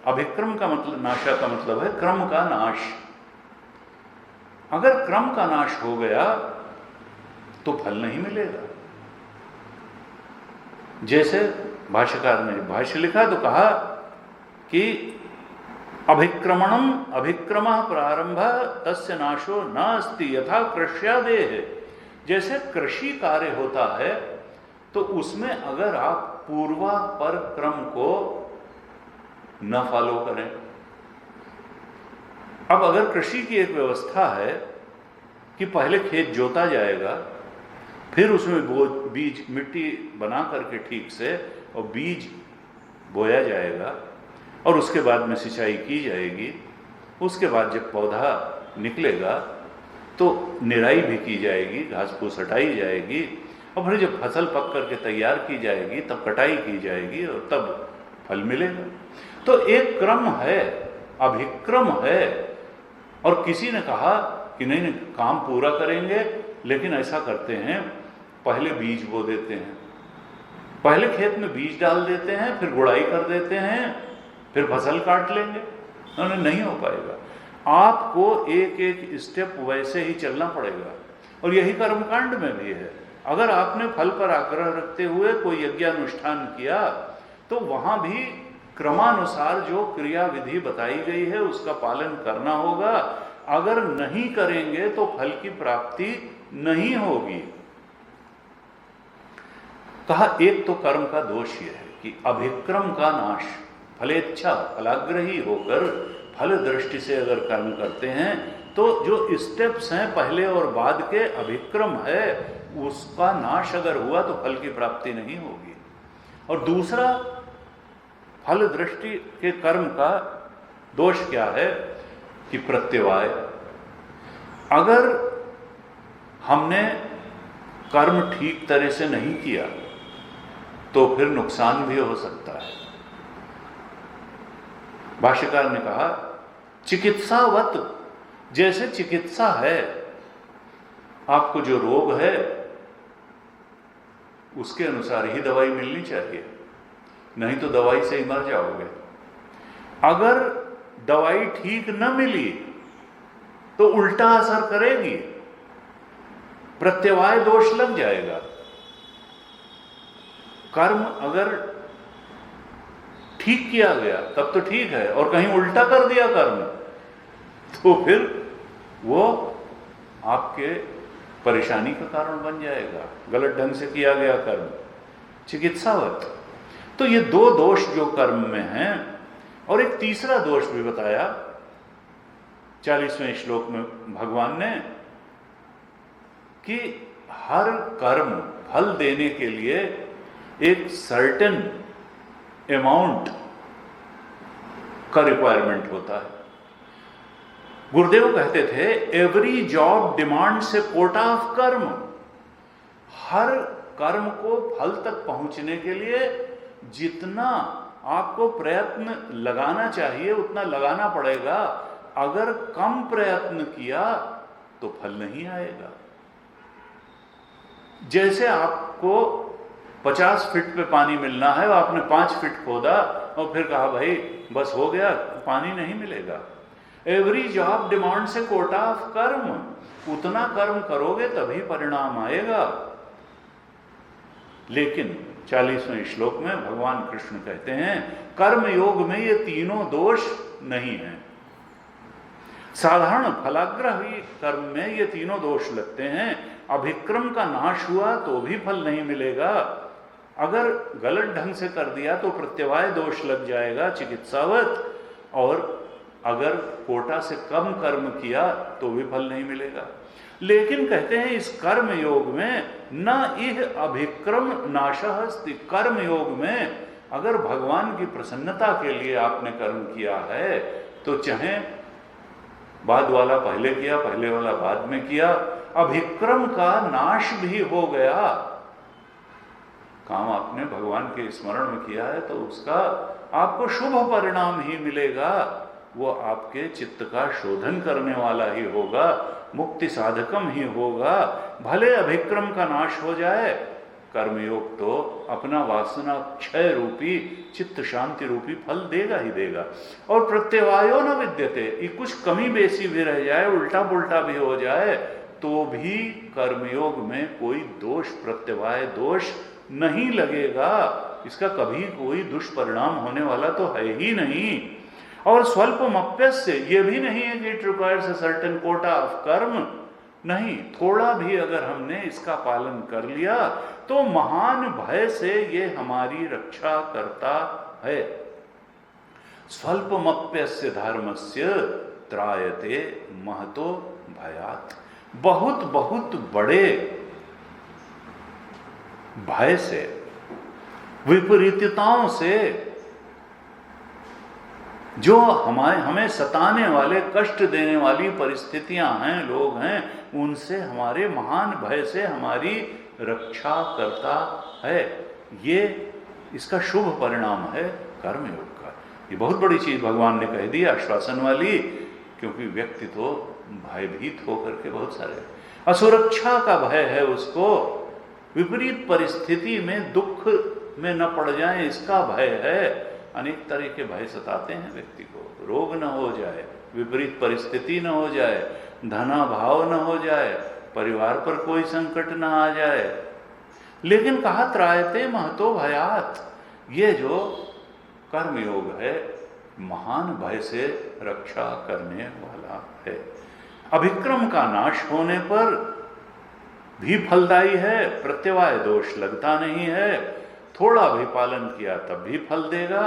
A: अभिक्रम का मतलब, नाशा का मतलब है क्रम का नाश। अगर क्रम का नाश हो गया तो फल नहीं मिलेगा। जैसे भाष्यकार ने भाष्य लिखा तो कहा कि अभिक्रमणम अभिक्रमः प्रारंभ तस्य नाशो न अस्ति यथा कृष्यादेह। जैसे कृषि कार्य होता है तो उसमें अगर आप पूर्वापर क्रम को न फॉलो करें, अब अगर कृषि की एक व्यवस्था है कि पहले खेत जोता जाएगा, फिर उसमें बीज मिट्टी बना करके ठीक से और बीज बोया जाएगा और उसके बाद में सिंचाई की जाएगी, उसके बाद जब पौधा निकलेगा तो निराई भी की जाएगी, घास फूस हटाई जाएगी और फिर जब फसल पक करके तैयार की जाएगी तब कटाई की जाएगी और तब फल मिलेगा। तो एक क्रम है, अभिक्रम है। और किसी ने कहा कि नहीं काम पूरा करेंगे, लेकिन ऐसा करते हैं पहले बीज बो देते हैं, पहले खेत में बीज डाल देते हैं, फिर गुड़ाई कर देते हैं, फिर फसल काट लेंगे। नहीं हो पाएगा। आपको एक एक स्टेप वैसे ही चलना पड़ेगा। और यही कर्मकांड में भी है। अगर आपने फल पर आग्रह रखते हुए कोई यज्ञानुष्ठान किया तो वहां भी क्रमानुसार जो क्रिया विधि बताई गई है उसका पालन करना होगा। अगर नहीं करेंगे तो फल की प्राप्ति नहीं होगी। कहा एक तो कर्म का दोष यह है कि अभिक्रम का नाश, फलेच्छा फलाग्रही होकर फल दृष्टि से अगर कर्म करते हैं तो जो स्टेप्स हैं पहले और बाद के, अभिक्रम है, उसका नाश अगर हुआ तो फल की प्राप्ति नहीं होगी। और दूसरा फल दृष्टि के कर्म का दोष क्या है कि प्रत्यवाय, अगर हमने कर्म ठीक तरह से नहीं किया तो फिर नुकसान भी हो सकता है। भाष्यकार ने कहा चिकित्सावत, जैसे चिकित्सा है, आपको जो रोग है उसके अनुसार ही दवाई मिलनी चाहिए, नहीं तो दवाई से ही मर जाओगे। अगर दवाई ठीक न मिली तो उल्टा असर करेगी, प्रत्यवाय दोष लग जाएगा। कर्म अगर ठीक किया गया तब तो ठीक है, और कहीं उल्टा कर दिया कर्म तो फिर वो आपके परेशानी का कारण बन जाएगा, गलत ढंग से किया गया कर्म। चिकित्सावत, तो ये 2 दोष जो कर्म में हैं। और एक तीसरा दोष भी बताया 40वें श्लोक में भगवान ने कि हर कर्म फल देने के लिए एक सर्टेन अमाउंट का रिक्वायरमेंट होता है। गुरुदेव कहते थे every job demands A Kota of कर्म। हर कर्म को फल तक पहुंचने के लिए जितना आपको प्रयत्न लगाना चाहिए उतना लगाना पड़ेगा। अगर कम प्रयत्न किया तो फल नहीं आएगा। जैसे आपको 50 फीट पे पानी मिलना है, आपने 5 फीट खोदा और फिर कहा भाई बस हो गया, पानी नहीं मिलेगा। Every job demands A Kota of कर्म। उतना कर्म करोगे तभी परिणाम आएगा। लेकिन 40वें श्लोक में भगवान कृष्ण कहते हैं कर्म योग में ये तीनों दोष नहीं है। साधारण फलाग्रह कर्म में ये तीनों दोष लगते हैं। अभिक्रम का नाश हुआ तो भी फल नहीं मिलेगा। अगर गलत ढंग से कर दिया तो प्रत्यवाय दोष लग जाएगा चिकित्सावत, और अगर कोटा से कम कर्म किया तो भी फल नहीं मिलेगा। लेकिन कहते हैं इस कर्म योग में न इह अभिक्रम नाशः अस्ति। कर्म योग में अगर भगवान की प्रसन्नता के लिए आपने कर्म किया है तो चाहे बाद वाला पहले किया, पहले वाला बाद में किया, अभिक्रम का नाश भी हो गया। काम आपने भगवान के स्मरण में किया है तो उसका आपको शुभ परिणाम ही मिलेगा। वो आपके चित्त का शोधन करने वाला ही होगा, मुक्ति साधकम ही होगा। भले अभिक्रम का नाश हो जाए, कर्मयोग तो अपना वासना क्षय रूपी चित्त शांति रूपी फल देगा ही देगा। और प्रत्यवायो न विद्यते, ये कुछ कमी बेसी भी रह जाए, उल्टा पुल्टा भी हो जाए तो भी कर्मयोग में कोई दोष, प्रत्यवाय दोष नहीं लगेगा। इसका कभी कोई दुष्परिणाम होने वाला तो है ही नहीं। और स्वल्पमप्यस्य, ये भी नहीं है कि it requires a certain Kota of कर्म, नहीं, थोड़ा भी अगर हमने इसका पालन कर लिया तो महान भय से ये हमारी रक्षा करता है। स्वल्पमप्यस्य धर्मस्य त्रायते महतो भयात्। बहुत बहुत बड़े भय से, विपरीतताओं से, जो हमें सताने वाले, कष्ट देने वाली परिस्थितियां हैं, लोग हैं, उनसे, हमारे महान भय से हमारी रक्षा करता है। ये इसका शुभ परिणाम है कर्मयोग का। ये बहुत बड़ी चीज भगवान ने कह दी, आश्वासन वाली, क्योंकि व्यक्ति तो भयभीत होकर के बहुत सारे, असुरक्षा का भय है उसको, विपरीत परिस्थिति में दुख में न पड़ जाए इसका भय है। अनेक तरह के भय सताते हैं व्यक्ति को, रोग न हो जाए, विपरीत परिस्थिति न हो जाए, धनाभाव न हो जाए, परिवार पर कोई संकट न आ जाए। लेकिन कहा त्रायते महतो भयात्, ये जो कर्मयोग है महान भय से रक्षा करने वाला है। अभिक्रम का नाश होने पर भी फलदायी है, प्रत्यवाय दोष लगता नहीं है, थोड़ा भी पालन किया तब भी फल देगा,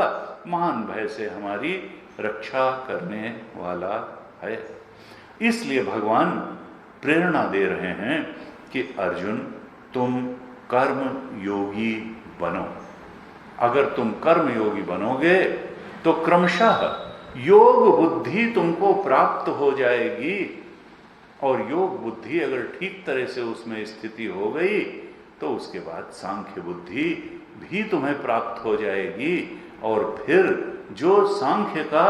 A: महान भय से हमारी रक्षा करने वाला है। इसलिए भगवान प्रेरणा दे रहे हैं कि अर्जुन तुम कर्म योगी बनो। अगर तुम कर्म योगी बनोगे तो क्रमशः योग बुद्धि तुमको प्राप्त हो जाएगी, और योग बुद्धि अगर ठीक तरह से उसमें स्थिति हो गई तो उसके बाद सांख्य बुद्धि भी तुम्हें प्राप्त हो जाएगी। और फिर जो सांख्य का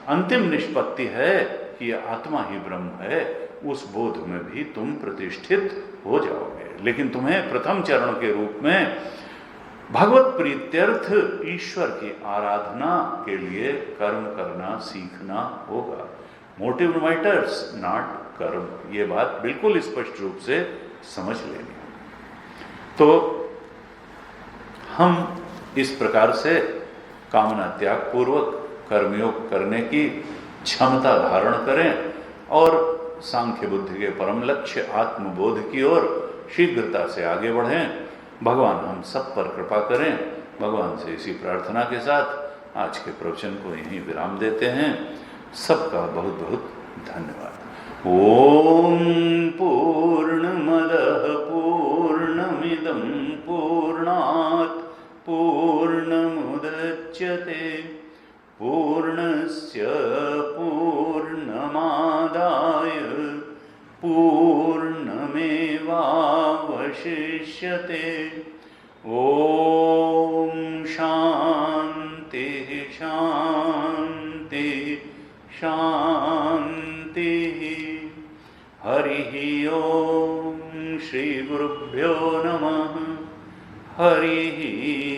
A: अंतिम निष्पत्ति है कि आत्मा ही ब्रह्म है, उस बोध में भी तुम प्रतिष्ठित हो जाओगे। लेकिन तुम्हें प्रथम चरण के रूप में भगवत प्रीत्यर्थ ईश्वर की आराधना के लिए कर्म करना सीखना होगा। मोटिव मैटर्स नॉट कर्म, ये बात बिल्कुल स्पष्ट रूप से समझ लेनी। तो हम इस प्रकार से कामना त्याग पूर्वक कर्मयोग करने की क्षमता धारण करें और सांख्य बुद्धि के परम लक्ष्य आत्मबोध की ओर शीघ्रता से आगे बढ़ें। भगवान हम सब पर कृपा करें। भगवान से इसी प्रार्थना के साथ आज के प्रवचन को यहीं विराम देते हैं। सबका बहुत बहुत धन्यवाद। ओम पूर्णमदः पूर्णमिदं पूर्णात् पूर्णमुदच्यते पूर्णस्य पूर्णमादाय पूर्णमेवावशिष्यते। अवशिष्यते। ॐ शान्ति शान्ति शान्तिः। हरिः ॐ श्रीगुरुभ्यो नमः। हरिः